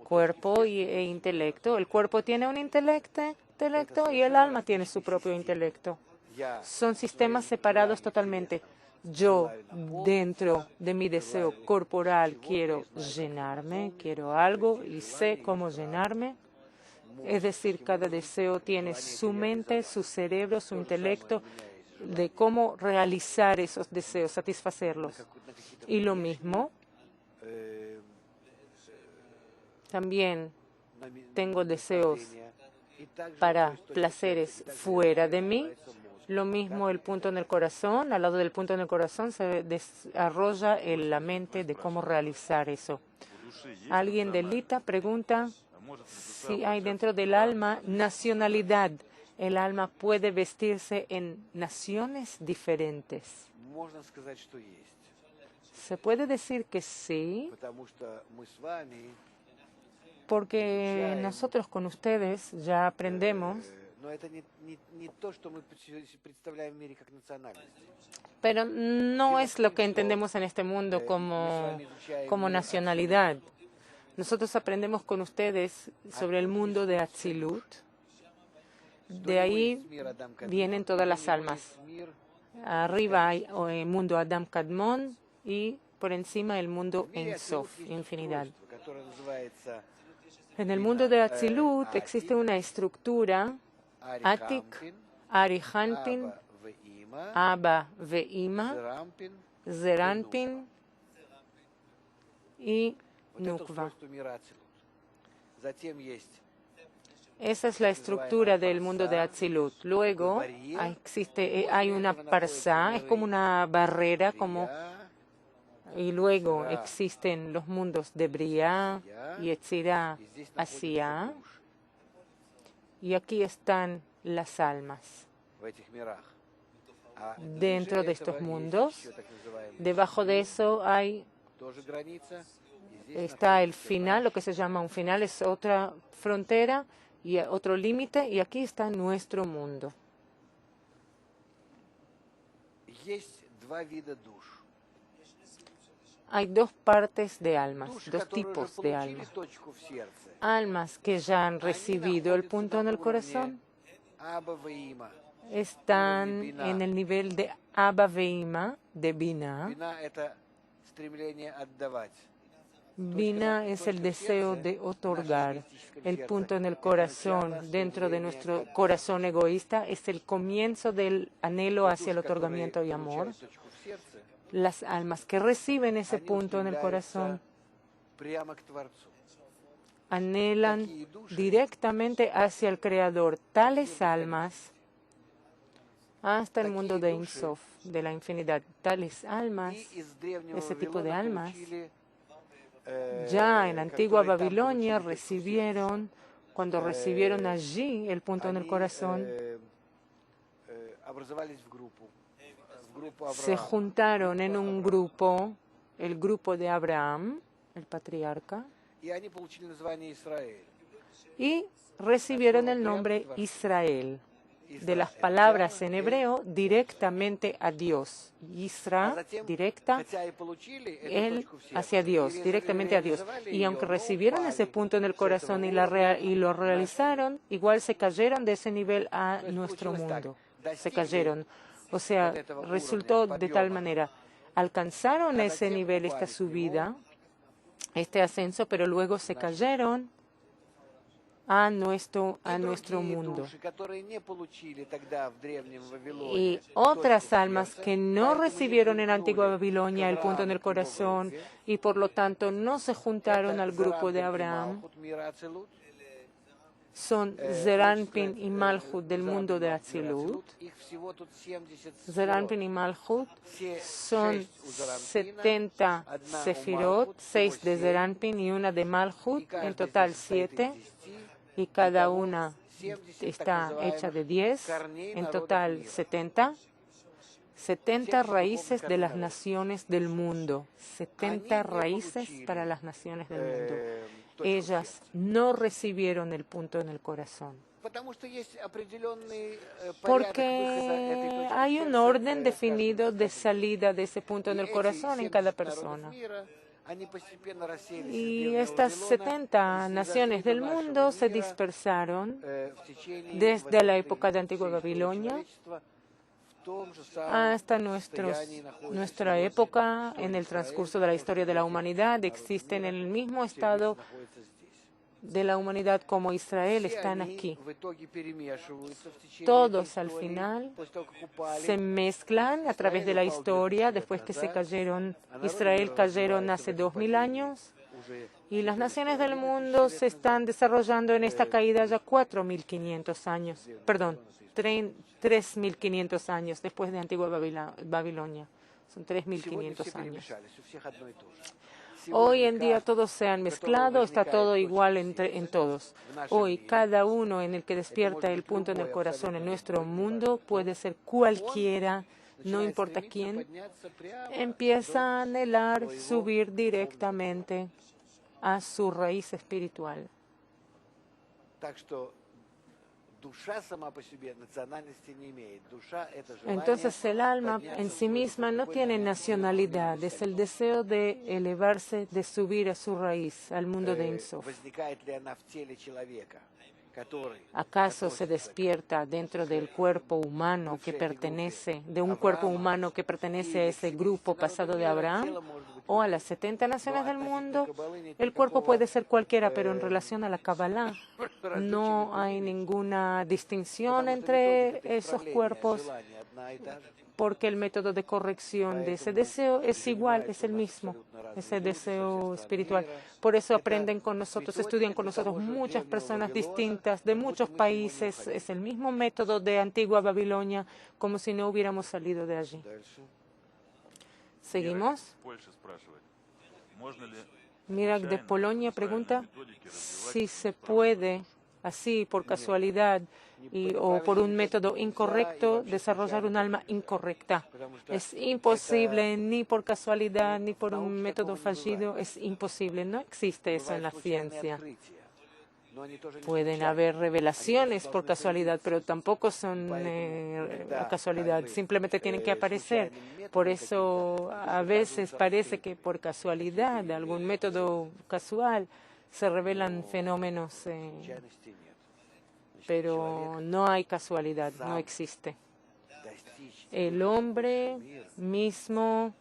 cuerpo e intelecto? El cuerpo tiene un intelecto y el alma tiene su propio intelecto. Son sistemas separados totalmente. Yo, dentro de mi deseo corporal, quiero llenarme, quiero algo y sé cómo llenarme. Es decir, cada deseo tiene su mente, su cerebro, su intelecto, de cómo realizar esos deseos, satisfacerlos. Y lo mismo, también tengo deseos para placeres fuera de mí. Lo mismo el punto en el corazón, al lado del punto en el corazón se desarrolla en la mente de cómo realizar eso. Alguien de Lita pregunta si hay dentro del alma nacionalidad. ¿El alma puede vestirse en naciones diferentes? Se puede decir que sí, porque nosotros con ustedes ya aprendemos. Pero no es lo que entendemos en este mundo como nacionalidad. Nosotros aprendemos con ustedes sobre el mundo de Atzilut. De ahí vienen todas las almas. Arriba hay el mundo Adam Kadmon y por encima el mundo Ein Sof, infinidad. En el mundo de Atzilut existe una estructura Atik, Arihantin, Abba Ve'ima, Zeranpin y Nukva. Esa es la estructura del mundo de Atzilut. Luego hay una parsá, es como una barrera, y luego existen los mundos de Briá, Yetzirá, Asiyá, y aquí están las almas. Dentro de estos mundos, debajo de eso está el final, lo que se llama un final, es otra frontera y otro límite, y aquí está nuestro mundo. Hay dos partes de almas, dos tipos de almas. Almas que ya han recibido el punto en el corazón están en el nivel de Abba Ve'ima, de Binah. Binah es el deseo de otorgar. El punto en el corazón, dentro de nuestro corazón egoísta, es el comienzo del anhelo hacia el otorgamiento y amor. Las almas que reciben ese punto en el corazón anhelan directamente hacia el Creador. Tales almas, hasta el mundo de Ein Sof, de la infinidad, tales almas, ese tipo de almas, ya en la antigua Babilonia cuando recibieron allí el punto en el corazón, se juntaron en un grupo, el grupo de Abraham, el patriarca, y recibieron el nombre Israel, de las palabras en hebreo directamente a Dios. Isra, directa, él hacia Dios, directamente a Dios. Y aunque recibieron ese punto en el corazón y lo realizaron, igual se cayeron de ese nivel a nuestro mundo. Se cayeron. O sea, resultó de tal manera, alcanzaron ese nivel, esta subida, este ascenso, pero luego se cayeron a nuestro mundo. Y otras almas que no recibieron en la antigua Babilonia el punto en el corazón y por lo tanto no se juntaron al grupo de Abraham, son Zeranpin y Malhut del mundo de Atzilut. Zeranpin y Malhut son 70 Sefirot, 6 de Zeranpin y una de Malhut, en total 7, y cada una está hecha de 10, en total 70. 70 raíces de las naciones del mundo. 70 raíces para las naciones del mundo. Ellas no recibieron el punto en el corazón. Porque hay un orden definido de salida de ese punto en el corazón en cada persona. Y estas 70 naciones del mundo se dispersaron desde la época de Antigua Babilonia hasta nuestra época. En el transcurso de la historia de la humanidad existen en el mismo estado de la humanidad como Israel, están aquí. Todos al final se mezclan a través de la historia después que se cayeron. Israel cayeron hace 2000 años y las naciones del mundo se están desarrollando en esta caída ya 4500 años. Perdón, 3.500 años después de Antigua Babilonia. Son 3.500 años. Hoy en día todos se han mezclado, está todo igual en todos. Hoy cada uno en el que despierta el punto en el corazón en nuestro mundo puede ser cualquiera, no importa quién, empieza a anhelar subir directamente a su raíz espiritual. Entonces el alma en sí misma no tiene nacionalidad, es el deseo de elevarse, de subir a su raíz, al mundo de Ein Sof. ¿Acaso se despierta dentro del cuerpo humano que pertenece, de un cuerpo humano que pertenece a ese grupo pasado de Abraham o a las 70 naciones del mundo? El cuerpo puede ser cualquiera, pero en relación a la Kabbalah no hay ninguna distinción entre esos cuerpos, porque el método de corrección de ese deseo es igual, es el mismo, ese deseo espiritual. Por eso aprenden con nosotros, estudian con nosotros muchas personas distintas de muchos países. Es el mismo método de Antigua Babilonia, como si no hubiéramos salido de allí. ¿Seguimos? Mirak de Polonia pregunta si se puede, así por casualidad o por un método incorrecto, desarrollar un alma incorrecta. Es imposible, ni por casualidad, ni por un método fallido, es imposible. No existe eso en la ciencia. Pueden haber revelaciones por casualidad, pero tampoco son casualidad, simplemente tienen que aparecer. Por eso a veces parece que por casualidad, de algún método casual, se revelan fenómenos, pero no hay casualidad, no existe. El hombre mismo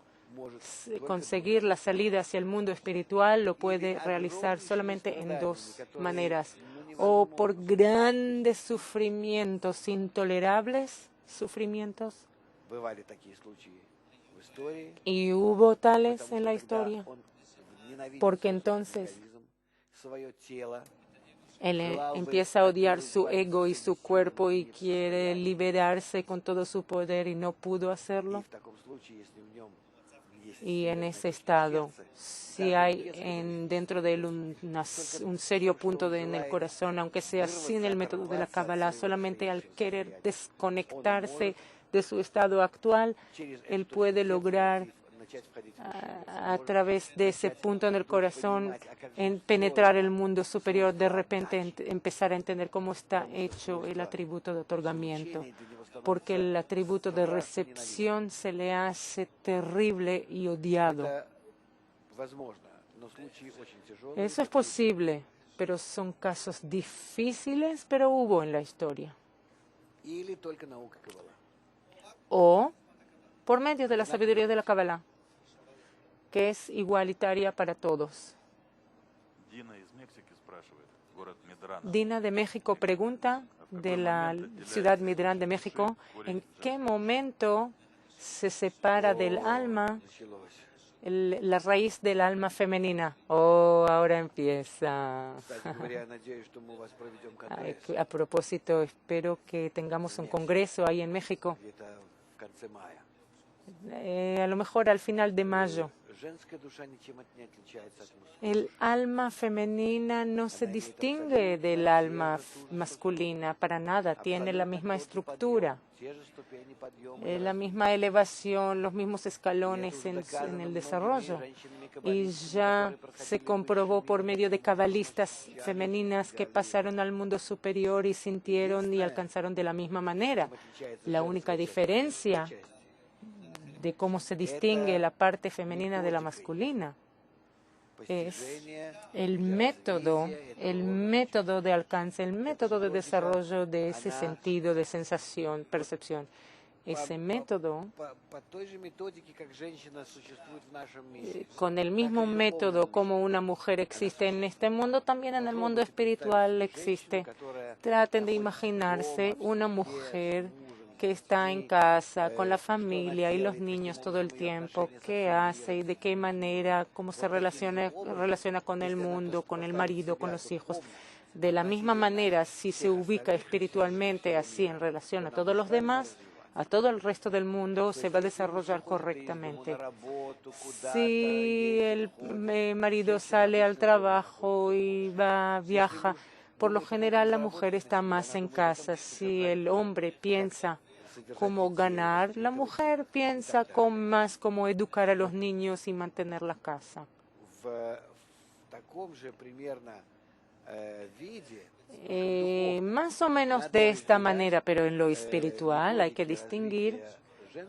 conseguir la salida hacia el mundo espiritual lo puede realizar solamente en dos maneras: o por grandes sufrimientos, intolerables sufrimientos, y hubo tales en la historia, porque entonces él empieza a odiar su ego y su cuerpo y quiere liberarse con todo su poder y no pudo hacerlo. Y en ese estado, si hay dentro de él un serio punto en el corazón, aunque sea sin el método de la Kabbalah, solamente al querer desconectarse de su estado actual, él puede lograr a través de ese punto en el corazón penetrar el mundo superior, de repente empezar a entender cómo está hecho el atributo de otorgamiento, porque el atributo de recepción se le hace terrible y odiado. Eso es posible, pero son casos difíciles, pero hubo en la historia. O por medio de la sabiduría de la Kabbalah, que es igualitaria para todos. Dina de México pregunta, de la ciudad Midran de México, ¿en qué momento se separa del alma la raíz del alma femenina. Oh, ahora empieza. Кстати говоря, я надеюсь, что мы у вас проведем конгресс A propósito, espero que tengamos un congreso ahí en México, где-то в конце мая. a lo mejor al final de mayo. Женская душа ничем не отличается от мужской. El alma femenina no se distingue del alma masculina para nada, tiene la misma estructura, Те же ступени подъема. la misma elevación, los mismos escalones en el desarrollo. Y ya se comprobó por medio de cabalistas femeninas que pasaron al mundo superior y sintieron y alcanzaron de la misma manera. La única diferencia de cómo se distingue la parte femenina de la masculina es el método de alcance, el método de desarrollo de ese sentido de sensación, percepción. Ese método, По той же методике, как женщина существует в нашем мире. con el mismo método como una mujer existe en este mundo, también en el mundo espiritual existe. Traten de imaginarse una mujer que está en casa con la familia y los niños todo el tiempo, qué hace y de qué manera, cómo se relaciona con el mundo, con el marido, con los hijos. De la misma manera, si se ubica espiritualmente así en relación a todos los demás, a todo el resto del mundo se va a desarrollar correctamente. Si el marido sale al trabajo y viaja, por lo general la mujer está más en casa. Si el hombre piensa cómo ganar, la mujer piensa más cómo educar a los niños y mantener la casa. В таком же примерно виде Más o menos de esta manera, pero en lo espiritual hay que distinguir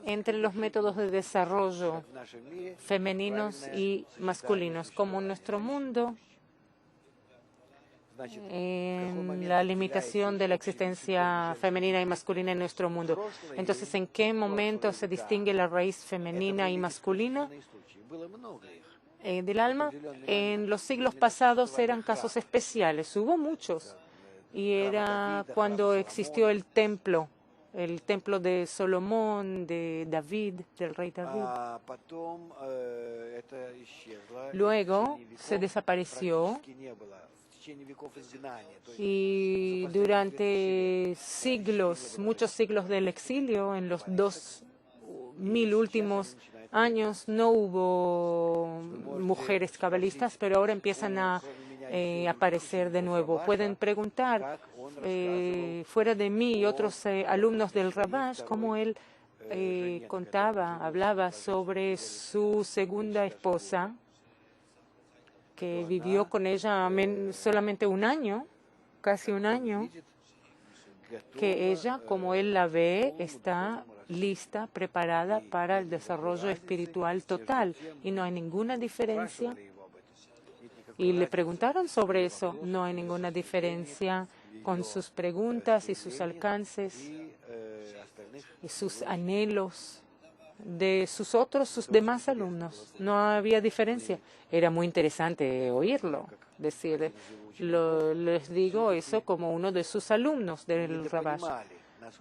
entre los métodos de desarrollo в нашем мире femeninos y masculinos, como en nuestro mundo, значит, en la limitación de la existencia femenina y masculina en nuestro mundo. Entonces, ¿en qué momento se distingue la raíz femenina y masculina было много их. del alma? En los siglos pasados eran casos especiales, hubo muchos. Y era cuando existió el templo de Salomón, de David, del rey David. А потом это исчезло. Luego В течение se веков desapareció практически не было. В течение веков изгнания. То есть y durante siglos, muchos siglos del exilio, en los 2000 últimos años, no hubo mujeres cabalistas, pero ahora empiezan a aparecer de nuevo. Pueden preguntar fuera de mí y otros alumnos del Rabash cómo él hablaba sobre su segunda esposa, que vivió con ella solamente un año, casi un año, que ella, como él la ve, está lista, preparada para el desarrollo espiritual total y no hay ninguna diferencia. Y le preguntaron sobre eso, no hay ninguna diferencia con sus preguntas y sus alcances y sus anhelos de sus demás alumnos. No había diferencia. Era muy interesante oírlo decir. Les digo eso como uno de sus alumnos del Rabash.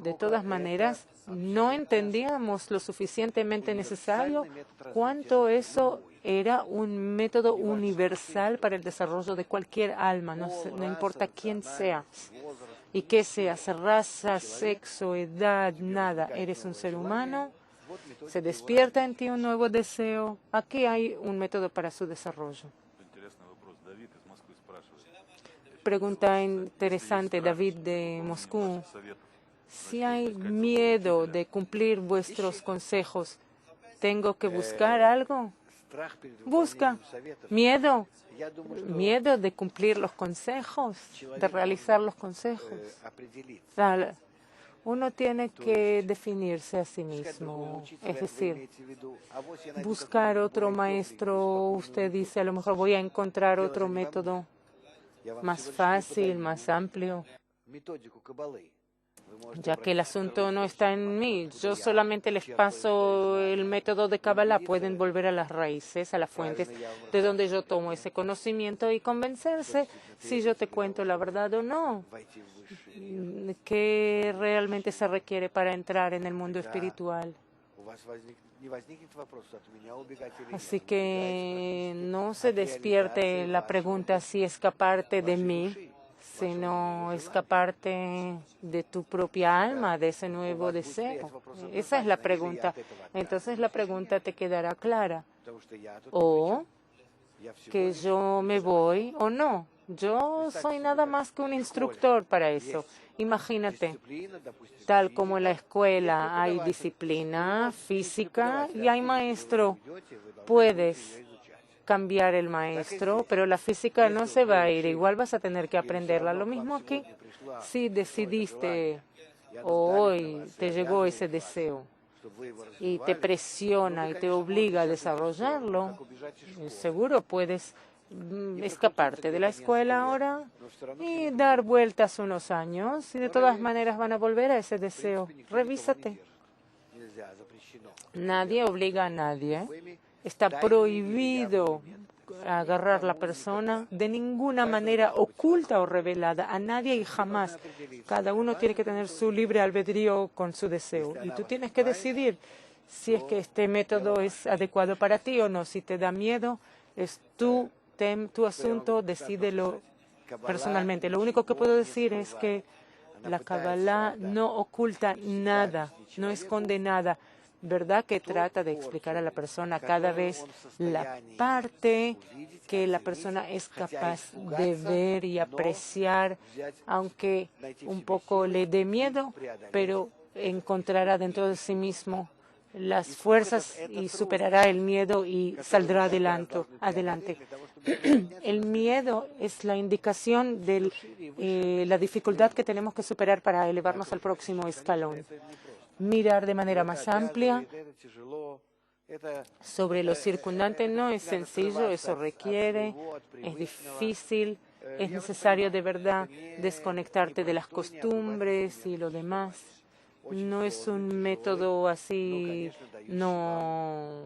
De todas maneras, no entendíamos lo suficientemente necesario cuánto eso era un método universal para el desarrollo de cualquier alma, no importa quién seas y qué seas, raza, sexo, edad, nada. Eres un ser humano, se despierta en ti un nuevo deseo. Aquí hay un método para su desarrollo. Pregunta interesante, David de Moscú. Si hay miedo de cumplir vuestros consejos, ¿tengo que buscar algo? Busca. Miedo. Miedo de cumplir los consejos, de realizar los consejos. Uno tiene que definirse a sí mismo. Es decir, buscar otro maestro. Usted dice, a lo mejor voy a encontrar otro método más fácil, más amplio, ya que el asunto no está en mí. Yo solamente les paso el método de Kabbalah. Pueden volver a las raíces, a las fuentes de donde yo tomo ese conocimiento y convencerse si yo te cuento la verdad o no, qué realmente se requiere para entrar en el mundo espiritual. Así que no se despierte la pregunta si escaparte de mí, sino escaparte de tu propia alma, de ese nuevo deseo. Esa es la pregunta. Entonces la pregunta te quedará clara. O que yo me voy o no. Yo soy nada más que un instructor para eso. Imagínate, tal como en la escuela hay disciplina física y hay maestro, puedes cambiar el maestro, pero la física no se va a ir, igual vas a tener que aprenderla. Lo mismo aquí, si decidiste o hoy te llegó ese deseo y te presiona y te obliga a desarrollarlo, seguro puedes escaparte de la escuela ahora y dar vueltas unos años y de todas maneras van a volver a ese deseo. Revísate. Nadie obliga a nadie. Está prohibido agarrar a la persona de ninguna manera oculta o revelada a nadie y jamás. Cada uno tiene que tener su libre albedrío con su deseo y tú tienes que decidir si es que este método es adecuado para ti o no. Si te da miedo, es tu asunto, decídelo personalmente. Lo único que puedo decir es que la Kabbalah no oculta nada, no esconde nada. ¿Verdad que trata de explicar a la persona cada vez la parte que la persona es capaz de ver y apreciar, aunque un poco le dé miedo, pero encontrará dentro de sí mismo las fuerzas y superará el miedo y saldrá adelante. El miedo es la indicación de la dificultad que tenemos que superar para elevarnos al próximo escalón. Mirar de manera más amplia sobre lo circundante no es sencillo, eso requiere, es difícil, es necesario de verdad desconectarte de las costumbres y lo demás. No es un método así, no.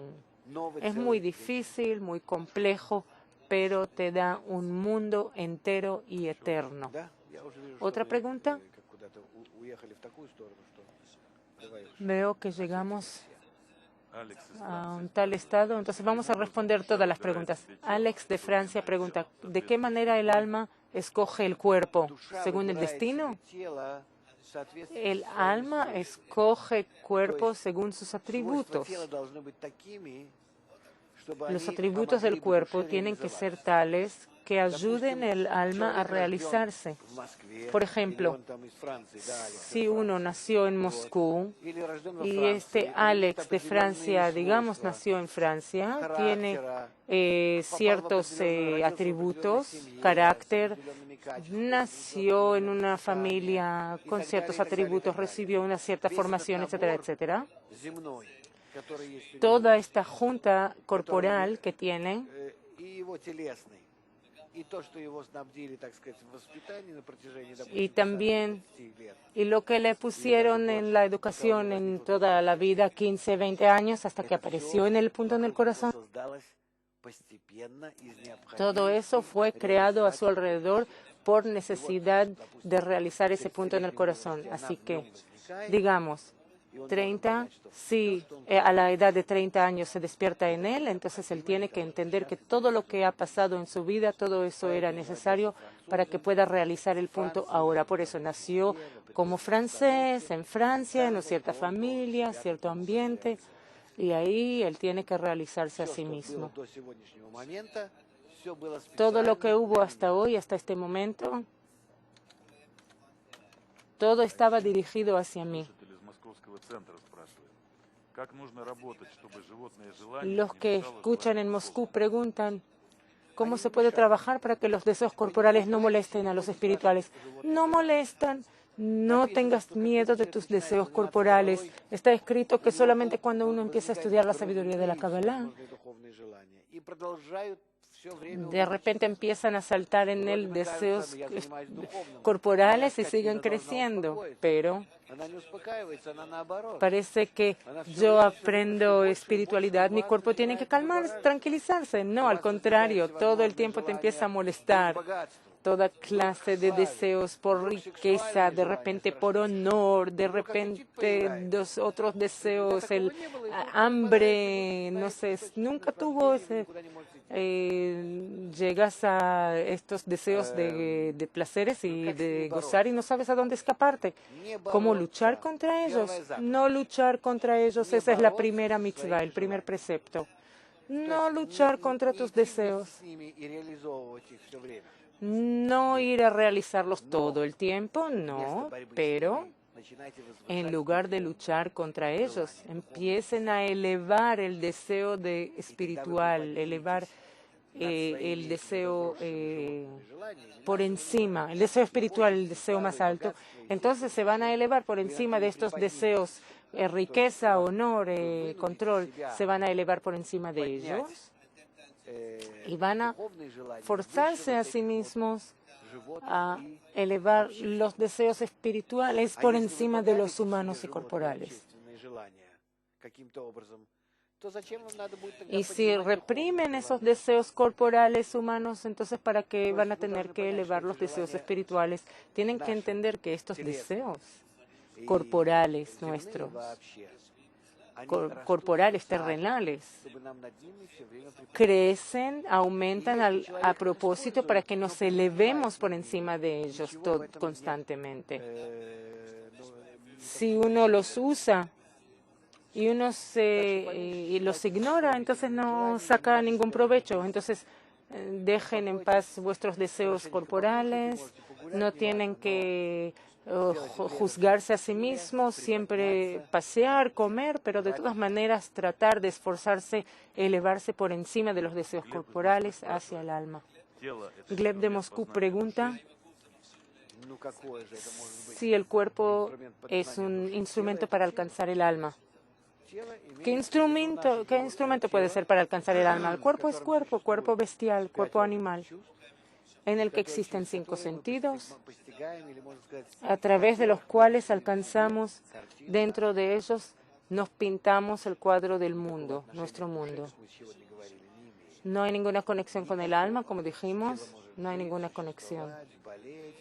Es muy difícil, muy complejo, pero te da un mundo entero y eterno. ¿Otra pregunta? Veo que llegamos a un tal estado, entonces vamos a responder todas las preguntas. Alex de Francia pregunta, ¿de qué manera el alma escoge el cuerpo? ¿Según el destino? El alma escoge cuerpo según sus atributos. Los atributos del cuerpo tienen que ser tales que ayuden al alma a realizarse. Por ejemplo, si uno nació en Moscú y este Alex de Francia, digamos, nació en Francia, tiene ciertos atributos, carácter, nació en una familia con ciertos atributos, recibió una cierta formación, etcétera, etcétera. Toda esta junta corporal que tiene y también lo que le pusieron en la educación en toda la vida, 15, 20 años, hasta que apareció en el punto en el corazón. Todo eso fue creado a su alrededor por necesidad de realizar ese punto en el corazón. Así que, digamos, 30, si a la edad de 30 años se despierta en él, entonces él tiene que entender que todo lo que ha pasado en su vida, todo eso era necesario para que pueda realizar el punto ahora. Por eso nació como francés, en Francia, en una cierta familia, cierto ambiente, y ahí él tiene que realizarse a sí mismo. Todo lo que hubo hasta hoy, hasta este momento, todo estaba dirigido hacia mí. Los que escuchan en Moscú preguntan, ¿cómo se puede trabajar para que los deseos corporales no molesten a los espirituales? No molestan, no tengas miedo de tus deseos corporales. Está escrito que solamente cuando uno empieza a estudiar la sabiduría de la Kabbalah, de repente empiezan a saltar en él deseos corporales y siguen creciendo, pero parece que yo aprendo espiritualidad, mi cuerpo tiene que calmarse, tranquilizarse. No, al contrario, todo el tiempo te empieza a molestar. toda clase de deseos por riqueza, de repente por honor, de repente otros deseos, el hambre, no sé, nunca tuvo ese. Llegas a estos deseos de placeres y de gozar y no sabes a dónde escaparte. ¿Cómo luchar contra ellos? No luchar contra ellos, esa es la primera mitzvah, el primer precepto. No luchar contra tus deseos. No ir a realizarlos todo el tiempo, no, pero en lugar de luchar contra ellos, empiecen a elevar el deseo espiritual, elevar el deseo por encima, el deseo espiritual, el deseo más alto. Entonces se van a elevar por encima de estos deseos, riqueza, honor, control, se van a elevar por encima de ellos y van a forzarse a sí mismos a elevar los deseos espirituales por encima de los humanos y corporales. Y si reprimen esos deseos corporales humanos, entonces ¿para qué van a tener que elevar los deseos espirituales? Tienen que entender que estos deseos corporales nuestros, corporales, terrenales, crecen, aumentan a propósito para que nos elevemos por encima de ellos constantemente. Si uno los usa y uno los ignora, entonces no saca ningún provecho. Entonces, dejen en paz vuestros deseos corporales, no tienen que juzgarse a sí mismos, siempre pasear, comer, pero de todas maneras tratar de esforzarse, elevarse por encima de los deseos corporales hacia el alma. Gleb de Moscú pregunta si el cuerpo es un instrumento para alcanzar el alma. ¿Qué instrumento puede ser para alcanzar el alma? El cuerpo es cuerpo bestial, cuerpo animal, en el que existen 5 sentidos, a través de los cuales alcanzamos, dentro de ellos, nos pintamos el cuadro del mundo, nuestro mundo. No hay ninguna conexión con el alma, como dijimos, no hay ninguna conexión.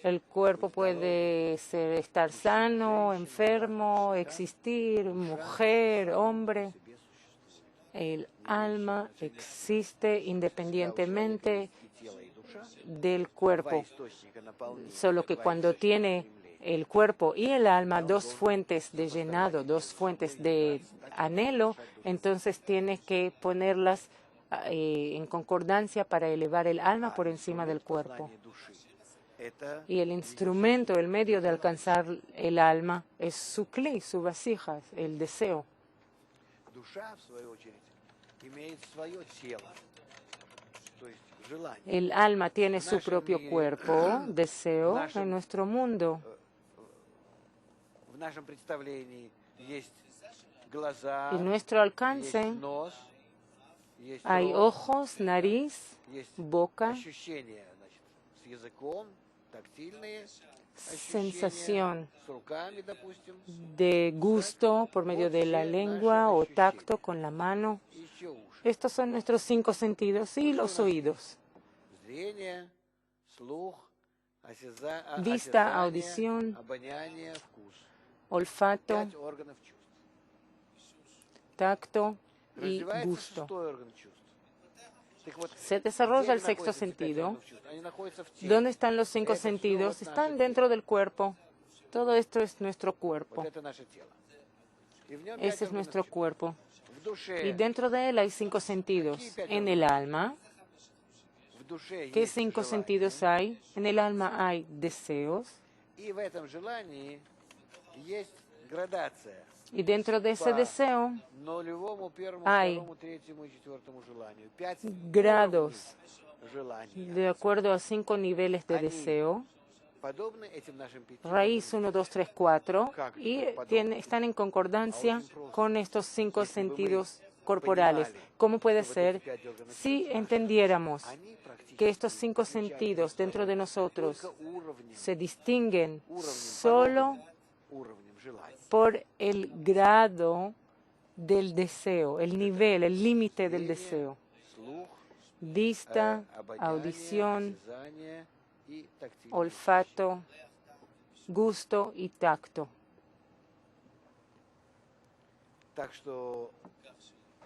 El cuerpo puede estar sano, enfermo, existir, mujer, hombre. El alma existe independientemente del cuerpo, solo que cuando tiene el cuerpo y el alma dos fuentes de llenado, dos fuentes de anhelo, entonces tiene que ponerlas en concordancia para elevar el alma por encima del cuerpo. Y el instrumento, el medio de alcanzar el alma es su kli, su vasija, el deseo. El alma tiene su propio cuerpo, deseo, en nuestro mundo. En nuestro alcance hay ojos, nariz, boca, sensación de gusto por medio de la lengua o tacto con la mano. Estos son nuestros 5 sentidos y los oídos. Vista, audición, olfato, tacto y gusto. Se desarrolla el 6º sentido. ¿Dónde están los 5 sentidos? Están dentro del cuerpo. Todo esto es nuestro cuerpo. Ese es nuestro cuerpo. Y dentro de él hay 5 sentidos. En el alma, ¿qué 5 sentidos hay? En el alma hay deseos. Y dentro de ese deseo hay grados de acuerdo a 5 niveles de deseo. Raíz 1, 2, 3, 4. Y están en concordancia con estos 5 sentidos corporales. ¿Cómo puede ser? Si entendiéramos que estos 5 sentidos dentro de nosotros se distinguen solo por el grado del deseo, el nivel, el límite del deseo. Vista, audición и тактильные. olfato, gusto y tacto. Так что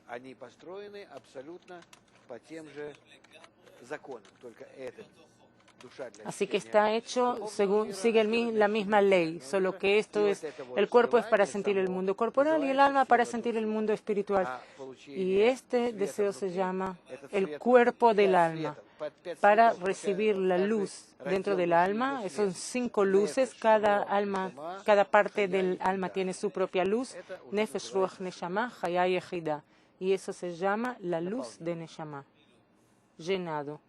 они построены абсолютно по тем же законам, только этот душа для Así que ощущения está hecho духовного según, мира, sigue а тело для la misma ощущения ley, материального solo мира. que И esto вот es, это вот el cuerpo es para желание sentir el само mundo corporal y el alma называется para тело sentir el души. mundo espiritual. А Y получение este света deseo se внутри llama — это el цвет, cuerpo del 5 alma. цветов, 5 Para цветов. recibir la Каждый luz dentro раздел del души alma, его son свет. 5 luces, cada alma, Нешама, cada parte хая del и alma хида. tiene su propia luz, Это уже Nefesh, Ruach, называется свет. Neshama, Haya y Ejida. Y eso se llama la luz de Neshama, llenado.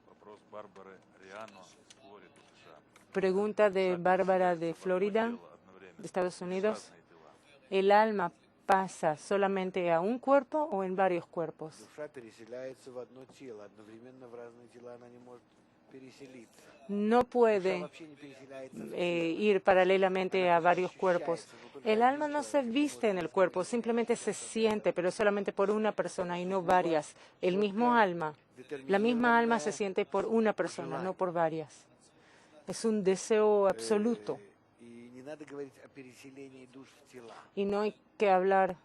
Вопрос Барбары Риано из Флориды, США. Pregunta de Душа Bárbara переселяется de в одно Florida, тело одновременно, de Estados или в Unidos. разные тела? ¿El alma pasa solamente a un cuerpo o en varios cuerpos? Душа переселяется в одно тело. Одновременно в разные тела она не может переселиться. No Душа puede вообще не переселяется в тело. ir paralelamente Она a varios ощущается, cuerpos. но только El один alma no se человек viste en может el cuerpo, переселиться. simplemente se siente, pero solamente por una persona y no varias. El mismo alma, la misma alma se siente por una persona, no por varias. Es un deseo absoluto И не надо говорить о переселении душ в тела. y no hay que hablar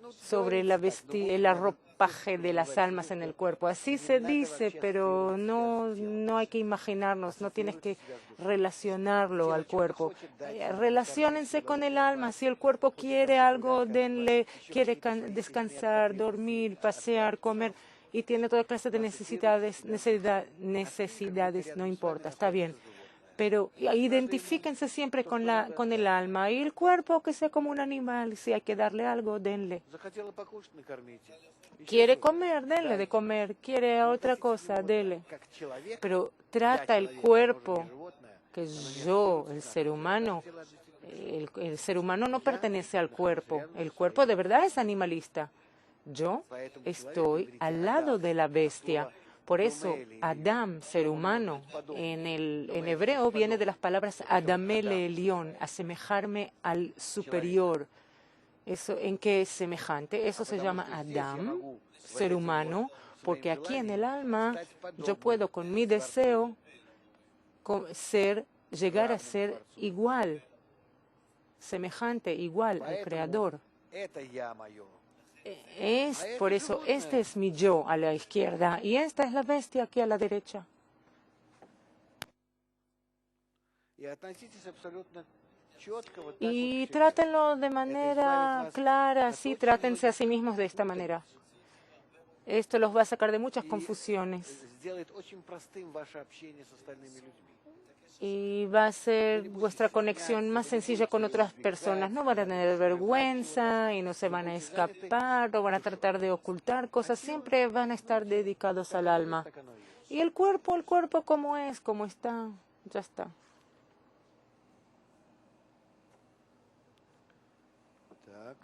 Ну, sobre говорится так, но el надо arropaje de las almas en el cuerpo. Así se dice, pero no hay que imaginarnos, no tienes que relacionarlo al cuerpo. Relaciónense con el alma. Si el cuerpo quiere algo, denle, quiere descansar, dormir, pasear, comer y tiene toda clase de necesidades, no importa, está bien. Pero identifíquense siempre con el alma. Y el cuerpo, que sea como un animal, si hay que darle algo, denle. Захотела покушать, накормите. Quiere comer, denle de comer. Quiere otra cosa, denle. Как человек, Pero я trata el человек, cuerpo, тоже не животное, que yo, el ser humano, el ser humano no pertenece al cuerpo. El cuerpo de verdad es animalista. Yo estoy al lado de la bestia. Por eso, Adam, ser humano, en hebreo viene de las palabras Adamele Elión, asemejarme al superior. Eso, ¿en qué es semejante? Eso se llama Adam, ser humano, porque aquí en el alma yo puedo con mi deseo llegar a ser igual, semejante, igual al Creador. это я мое. Por eso, este es mi yo a la izquierda y esta es la bestia aquí a la derecha. И относитесь абсолютно четко, вот так Y вот к себе. trátenlo de manera clara, sí, trátense a sí mismos de esta manera. Esto los va a sacar de muchas confusiones Сделает очень простым ваше общение с остальными людьми. y va a ser vuestra conexión más sencilla con otras personas. No van a tener vergüenza y no se van a escapar, no van a tratar de ocultar cosas, siempre van a estar dedicados al alma. Так оно и есть. Y el cuerpo como es, como está, ya está. Так.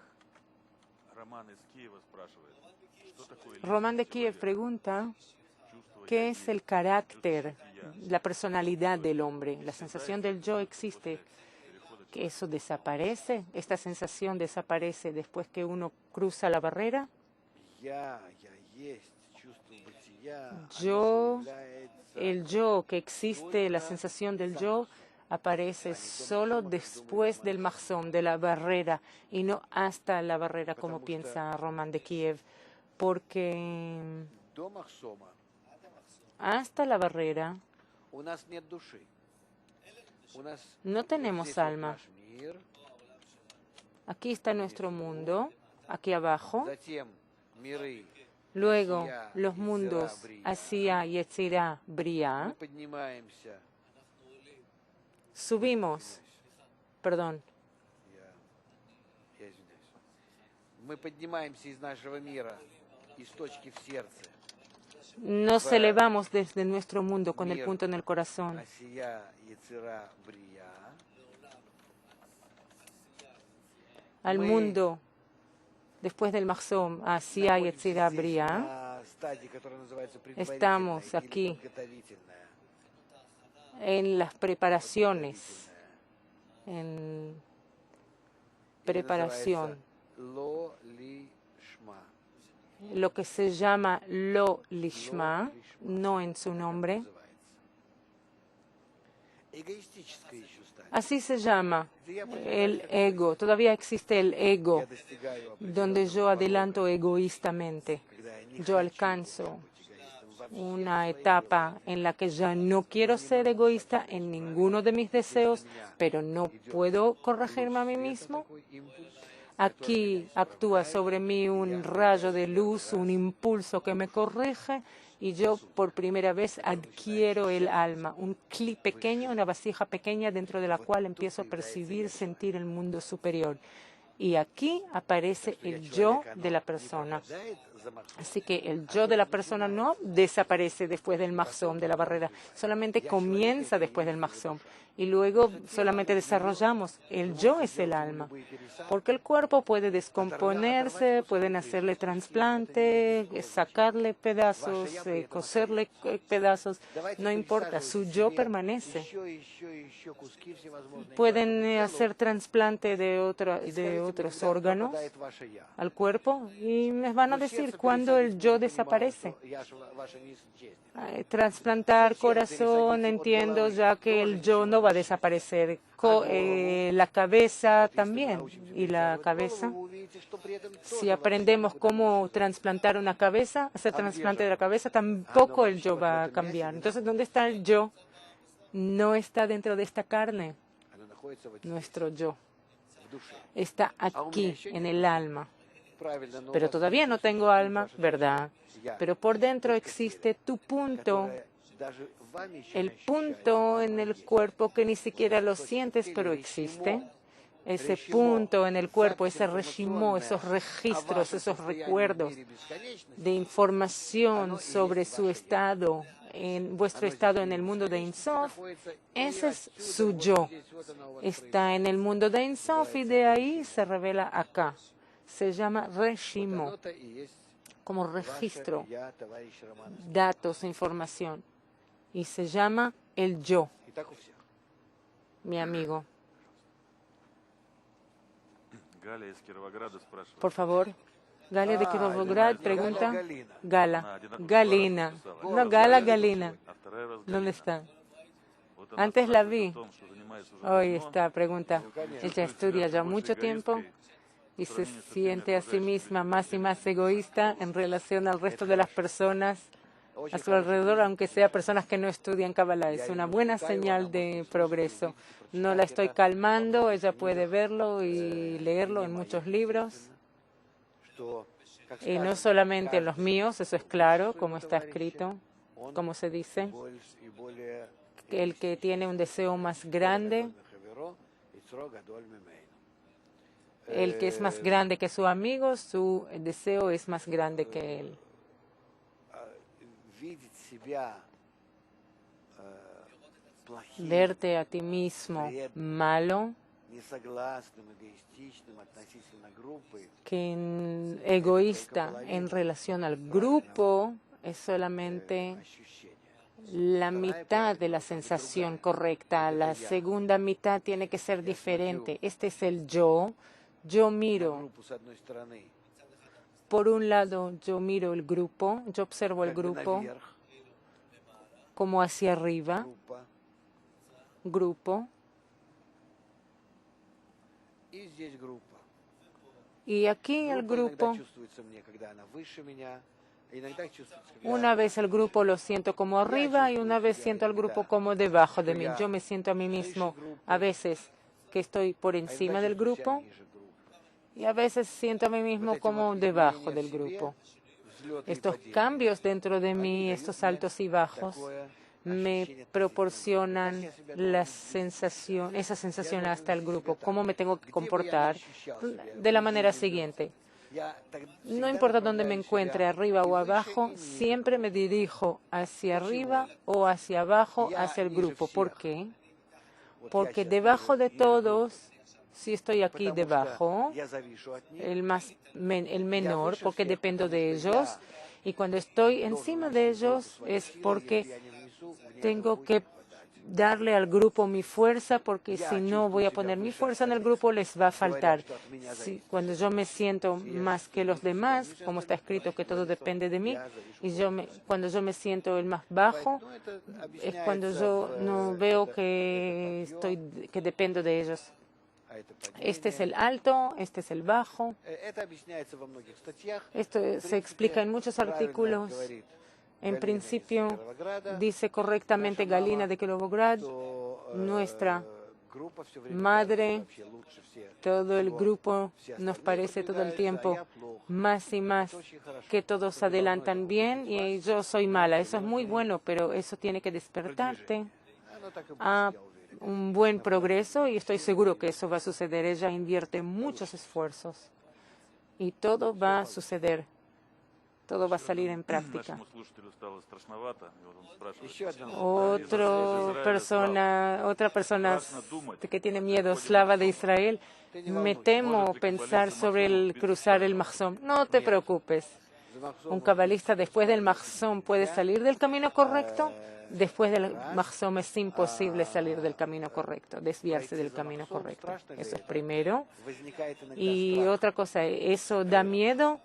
Роман из Киева спрашивает, что такое Román de личность Kiev человека? pregunta, Чувство ¿qué «я» es есть, el carácter, чувство «я» la personalidad del hombre? La sensación del yo existe, перехода que eso desaparece, esta sensación desaparece después que uno cruza la barrera. Я есть, чувство бытия, Yo, оно появляется el yo que existe, la sensación del yo, aparece solo después del mahzón, de la barrera, y no hasta la barrera, como piensa Román de Kiev, porque до Махсома. hasta la barrera У нас нет души. У нас no tenemos здесь вот alma. наш мир, Aquí está nuestro mundo, aquí abajo. затем миры. Luego, los mundos Asia, Yetzirah, Мы Briah. поднимаемся. Subimos, perdón, Я извиняюсь. Мы поднимаемся из нашего мира, из точки в сердце. nos elevamos desde nuestro mundo con el punto en el corazón. Асия, Яцера, Брия. Al mundo, después del Mahzom, Asia, Yetzirah, Briah. На стадии, которая называется Estamos предварительная или aquí. подготовительная. En las preparaciones, en Или preparación. называется Ло Ли Шма. lo que se llama lo lishma, no en su nombre. Эгоистическое еще стадия. Así se llama el ego. Todavía existe el ego, Я достигаю donde yo adelanto egoístamente. когда я не Yo хочу alcanzo быть эгоистом во всех una своих etapa en la que ya no quiero ser egoísta en ninguno de mis deseos, pero no puedo corregirme a mí mismo. такой импульс. Aquí actúa sobre mí un rayo de luz, un impulso que me corrige y yo por primera vez adquiero el alma, un clip pequeño, una vasija pequeña dentro de la cual empiezo a percibir, sentir el mundo superior. Y aquí aparece el yo de la persona. Попадает за Махсум. Así que el yo de la persona no desaparece después del mahzom, de la barrera, solamente comienza después del mahzom. Y luego solamente desarrollamos. El yo es el alma. Porque el cuerpo puede descomponerse, pueden hacerle trasplante, sacarle pedazos, coserle pedazos. No importa, su yo permanece. Еще куски всевозможные. Pueden hacer trasplante de otros órganos Попадает ваше я. al cuerpo y les van a decir cuando el yo desaparece. Я ж ваше не исчезнет. Trasplantar corazón, entiendo ya que el yo no va a desaparecer. La cabeza también. Y la cabeza, Вы увидите, что при этом si aprendemos cómo trasplantar una cabeza, hacer trasplante de la cabeza, tampoco el yo va a cambiar. Entonces, ¿dónde está el yo? No está dentro de esta carne, оно находится в nuestro yo. душе. Está aquí, en el alma. Правильно, но у Pero вас todavía no tengo alma, ¿verdad? я, Pero por dentro existe tu punto, которое даже вами еще el не punto en el cuerpo que ni siquiera lo sientes, pero existe. Ese punto en el cuerpo, ese regimo, esos registros, esos recuerdos de información sobre su estado, en vuestro estado en el mundo de Ein Sof, ese es su yo. Está en el mundo de Ein Sof y de ahí se revela acá. Se llama regimo, оно-то и есть como ваше registro, я, товарищ Роман. datos, información. Y se llama el yo, И так у всех. mi amigo. Галя из Кировограда спрашивает. Por favor. Galia de Kirovograd pregunta. Галина. Gala. Galina. No, Gala, Galina. А вторая раз ¿Dónde Галина. está? Вот она Antes la спрашивает vi. о том, что занимается уже Hoy давно, esta pregunta. Ella чувствует estudia себя ya больше mucho tiempo эгоисткой y в se сравнении с другими siente a sí окружающими misma людьми. más y más egoísta en relación al resto de las personas a su alrededor, aunque sea personas que no estudian Kabbalah. Es una buena señal de progreso. No la estoy calmando, ella puede verlo y leerlo en muchos libros. Что, как Y no сказано, solamente en los каждый míos, eso es claro, своего como está товарища, escrito, он como se dice, и более el que tiene un deseo más grande, חברו, יצרו גדול ממנו. el que es más grande que su amigo, su deseo es más grande que él. Видеть себя плохим, Verte a ti mismo malo, несогласным, эгоистичным относительно группы, egoísta en relación al grupo, es solamente ощущение. la mitad de la sensación correcta. La segunda mitad tiene que ser diferente. Este es el yo. Yo miro. Группу с одной стороны, Por un lado, yo miro el grupo, yo observo el как бы grupo наверх, como hacia arriba, группа, grupo, и здесь группа. y aquí el Группа grupo, иногда чувствуется мне, когда она выше меня, иногда чувствуется, когда una vez el grupo lo siento como arriba y una vez siento al grupo como debajo de mí. Yo me siento a mí mismo a veces que estoy por а encima иногда del чувствую себя grupo ниже группы. y a veces siento a mí mismo como debajo del grupo. Взлеты и Estos падения. cambios dentro de mí, estos altos y bajos, Такое me ощущение proporcionan относительно. Как я себя la должен sensación, esa sensación Я hasta el должен grupo, себя cómo так. me tengo que Где бы я ни comportar ощущал себя, de la где manera бы ни siguiente. я так No всегда importa dónde me направляю encuentre, себя arriba и o выше, abajo, и ниже siempre me dirijo hacia arriba o hacia abajo, Я hacia el ниже grupo. ¿Por всех. qué? Вот я Porque щас debajo ниже de их группы, todos, si estoy aquí потому что debajo, я завишу от них, el menor, porque dependo de ellos, y cuando estoy encima de ellos es porque tengo que darle al grupo mi fuerza, porque si no voy a poner mi fuerza en el grupo, les va a faltar. Cuando yo me siento más que los demás, como está escrito que todo depende de mí, y cuando yo me siento el más bajo, es cuando yo no veo que dependo de ellos. Este es el alto, este es el bajo. Esto se explica en muchos artículos. En principio, dice correctamente Galina de Kirovograd, nuestra madre, todo el grupo nos parece todo el tiempo más y más que todos adelantan bien y yo soy mala. Eso es muy bueno, pero eso tiene que despertarte a un buen progreso y estoy seguro que eso va a suceder. Ella invierte muchos esfuerzos y todo va a suceder. Todo va a salir en práctica. Otra persona que tiene miedo, Slava de Israel, me temo pensar sobre el cruzar el Mahzón. No te preocupes. Un cabalista después del Mahzón puede salir del camino correcto. Después del Mahzón es imposible salir del camino correcto, desviarse del camino correcto. Eso es primero. Y otra cosa, ¿eso da miedo?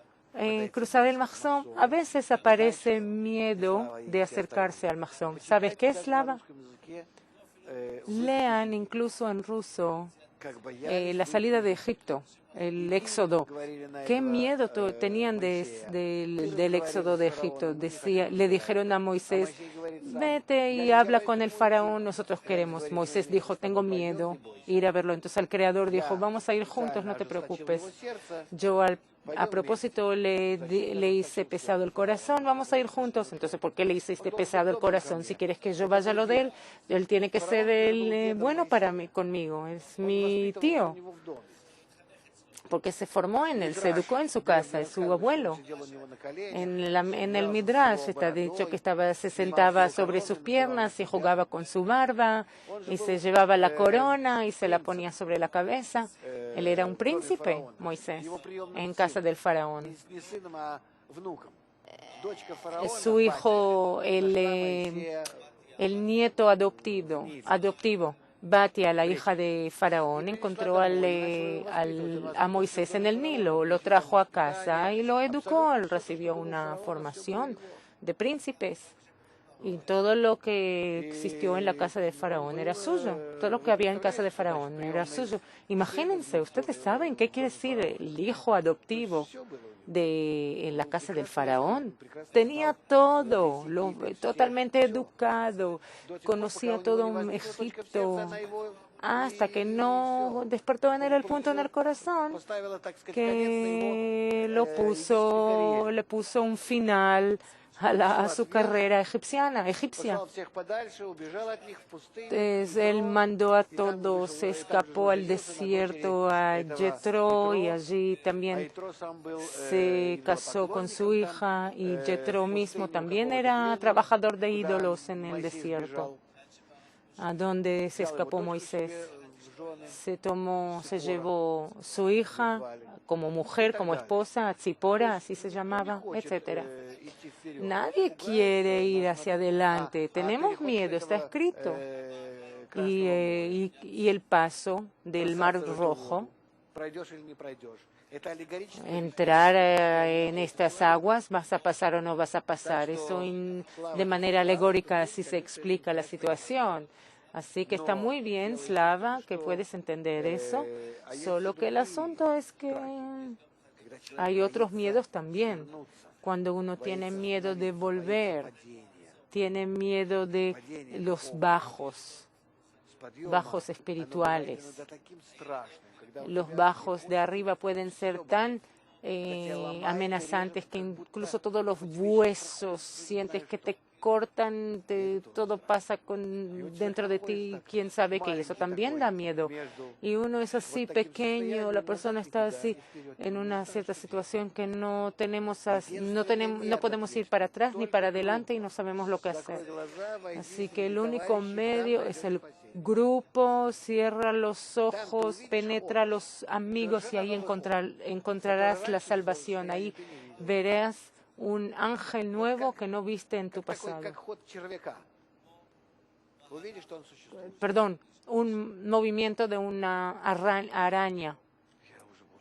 Cruzar el Mahzón, a veces aparece miedo de acercarse al Mahzón. ¿Sabes qué es Slava? Lean incluso en ruso la salida de Egipto, el éxodo. ¿Qué miedo tenían del éxodo de Egipto? Le dijeron a Moisés, vete y habla con el faraón, nosotros queremos. Moisés dijo, tengo miedo, ir a verlo. Entonces el Creador dijo, vamos a ir juntos, no te preocupes. Yo a propósito le hice pesado el corazón, vamos a ir juntos. Entonces, ¿por qué le hiciste pesado el corazón? Si quieres que yo vaya a lo de él tiene que ser bueno para mí, conmigo. Es mi tío. Porque se formó en él, se educó en su casa, es su abuelo. En el Midrash está dicho que se sentaba sobre sus piernas y jugaba con su barba y se llevaba la corona y se la ponía sobre la cabeza. Él era un príncipe, Moisés, en casa del faraón. Su hijo, el nieto adoptivo, Batia, la hija de Faraón, encontró a Moisés en el Nilo, lo trajo a casa y lo educó. Él recibió una formación de príncipes y todo lo que existió en la casa de Faraón era suyo. Todo lo que había en casa de Faraón era suyo. Imagínense, ustedes saben qué quiere decir el hijo adoptivo en la casa del Faraón. Tenía todo, totalmente educado, conocía todo Egipto, hasta que no despertó en él el punto en el corazón que le puso un final a su carrera egipcia. Él mandó a todos, se escapó al desierto a Jetro y allí también se casó con su hija y Jetro mismo también era trabajador de ídolos en el desierto, a donde se escapó Moisés. Se llevó su hija como mujer, como esposa, a Tzipora, así se llamaba, etcétera. Nadie quiere ir hacia adelante. Tenemos miedo, está escrito. Y el paso del Mar Rojo, entrar en estas aguas, ¿vas a pasar o no vas a pasar? Eso de manera alegórica así se explica la situación. Así que está muy bien, Slava, que puedes entender eso, solo que el asunto es que hay otros miedos también. Cuando uno tiene miedo de volver, tiene miedo de los bajos espirituales. Los bajos de arriba pueden ser tan amenazantes que incluso todos los huesos sientes que te cortan, todo pasa dentro de ti, quién sabe qué, eso también da miedo. Y uno es así pequeño, la persona está así en una cierta situación que no podemos ir para atrás ni para adelante y no sabemos lo que hacer. Así que el único medio es el grupo, cierra los ojos, penetra a los amigos y ahí encontrarás la salvación. Ahí verás un ángel nuevo que no viste en tu pasado. Увидишь, что он существует. perdón, un movimiento de una araña.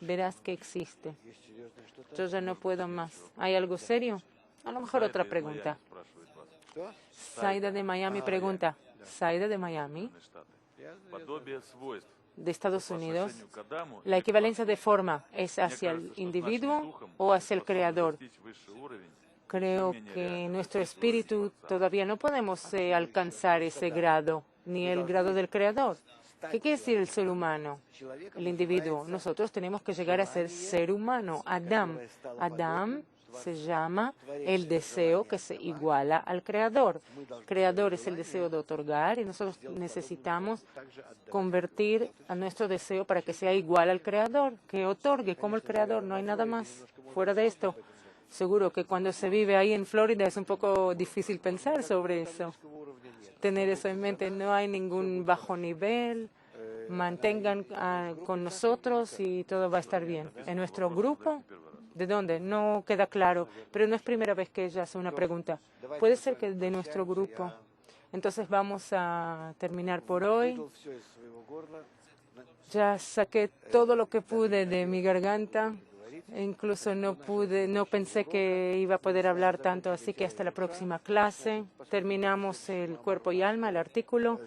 Verás que existe. Есть серьезное что-то. Yo ya no puedo más. ¿Hay algo serio? A lo mejor otra Сайда из Майами pregunta. спрашивает вас. Что? Saida de Miami pregunta. Saida de Miami, Соединенные Штаты. Я Подобие свойств de Estados по Unidos, отношению к Адаму la или к equivalencia вам. de forma es Мне hacia el кажется, что с нашим individuo духом o hacia el мы способны creador. достичь высший уровень. Creo que nuestro espíritu todavía no podemos alcanzar ese grado, ni el grado del creador. ¿Qué quiere decir el ser humano? El individuo. Nosotros tenemos que llegar a ser ser humano. Adam se llama el deseo que se iguala al creador. Creador es el deseo de otorgar y nosotros necesitamos convertir a nuestro deseo para que sea igual al creador, que otorgue como el creador. No hay nada más fuera de esto. Seguro que cuando se vive ahí en Florida es un poco difícil pensar sobre eso. Tener eso en mente, no hay ningún bajo nivel. Mantengan con nosotros y todo va a estar bien. En nuestro grupo, ¿de dónde? No queda claro, pero no es primera vez que ella hace una pregunta. Puede ser que de nuestro grupo. Entonces vamos a terminar por hoy. Выдал всё из своего горла. Ya saqué todo lo que pude de mi garganta. Incluso no pensé que iba a poder hablar tanto, así que hasta la próxima clase. Terminamos el cuerpo y alma, el artículo.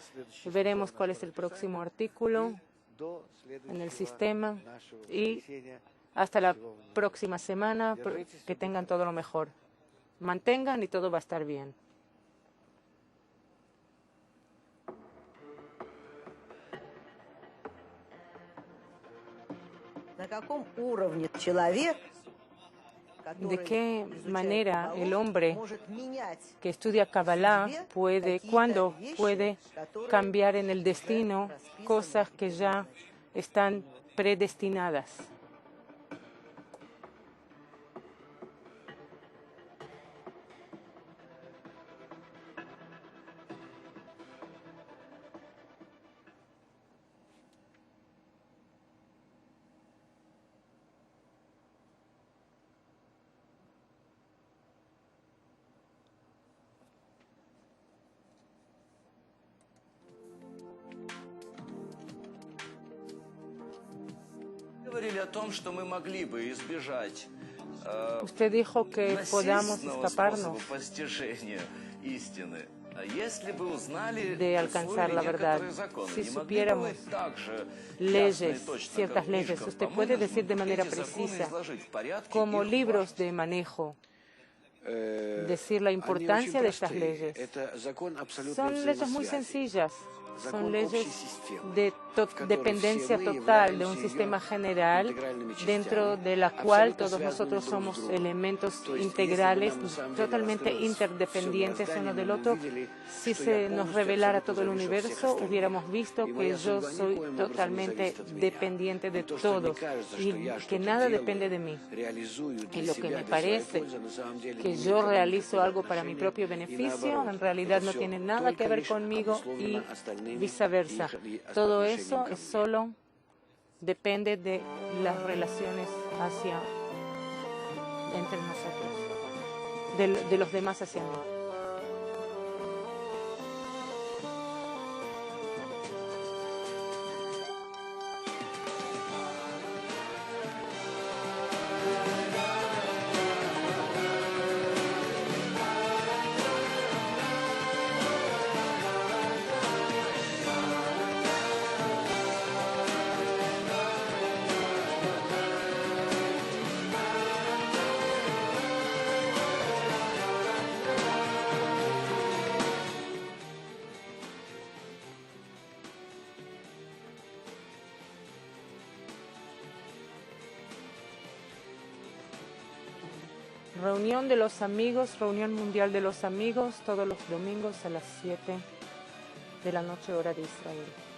Veremos cuál es el próximo artículo До en el следующего sistema. нашего Y воскресенья. hasta la próxima semana, que tengan todo lo mejor. Mantengan y todo va a estar bien. На каком уровне человек, ¿De qué manera el hombre может менять que estudia Kabbalah cuándo puede cambiar en el destino cosas que ya están predestinadas? Говорили о том, что мы могли бы избежать Usted dijo que podamos насильственного escaparnos способа постижения истины. А если бы узнали de alcanzar la verdad. некоторые законы, Si не могли бы supiéramos вы также leyes, ясно и точно, ciertas как leyes, книжкам usted по puede менеджменту, decir de manera эти законы precisa, изложить в порядке como их libros de manejo, decir la importancia de estas leyes. Son leyes muy sencillas, son leyes de dependencia total de un sistema general dentro de la cual todos nosotros somos elementos integrales, totalmente interdependientes uno del otro. Si se nos revelara todo el universo, hubiéramos visto que yo soy totalmente dependiente de todos y que nada depende de mí. Y lo que me parece que yo realizo algo para mi propio beneficio, en realidad no tiene nada que ver conmigo y viceversa. Todo eso solo depende de las relaciones entre nosotros, de los demás hacia mí. Reunión de los amigos, reunión mundial de los amigos, todos los domingos a las 7 de la noche, hora de Israel.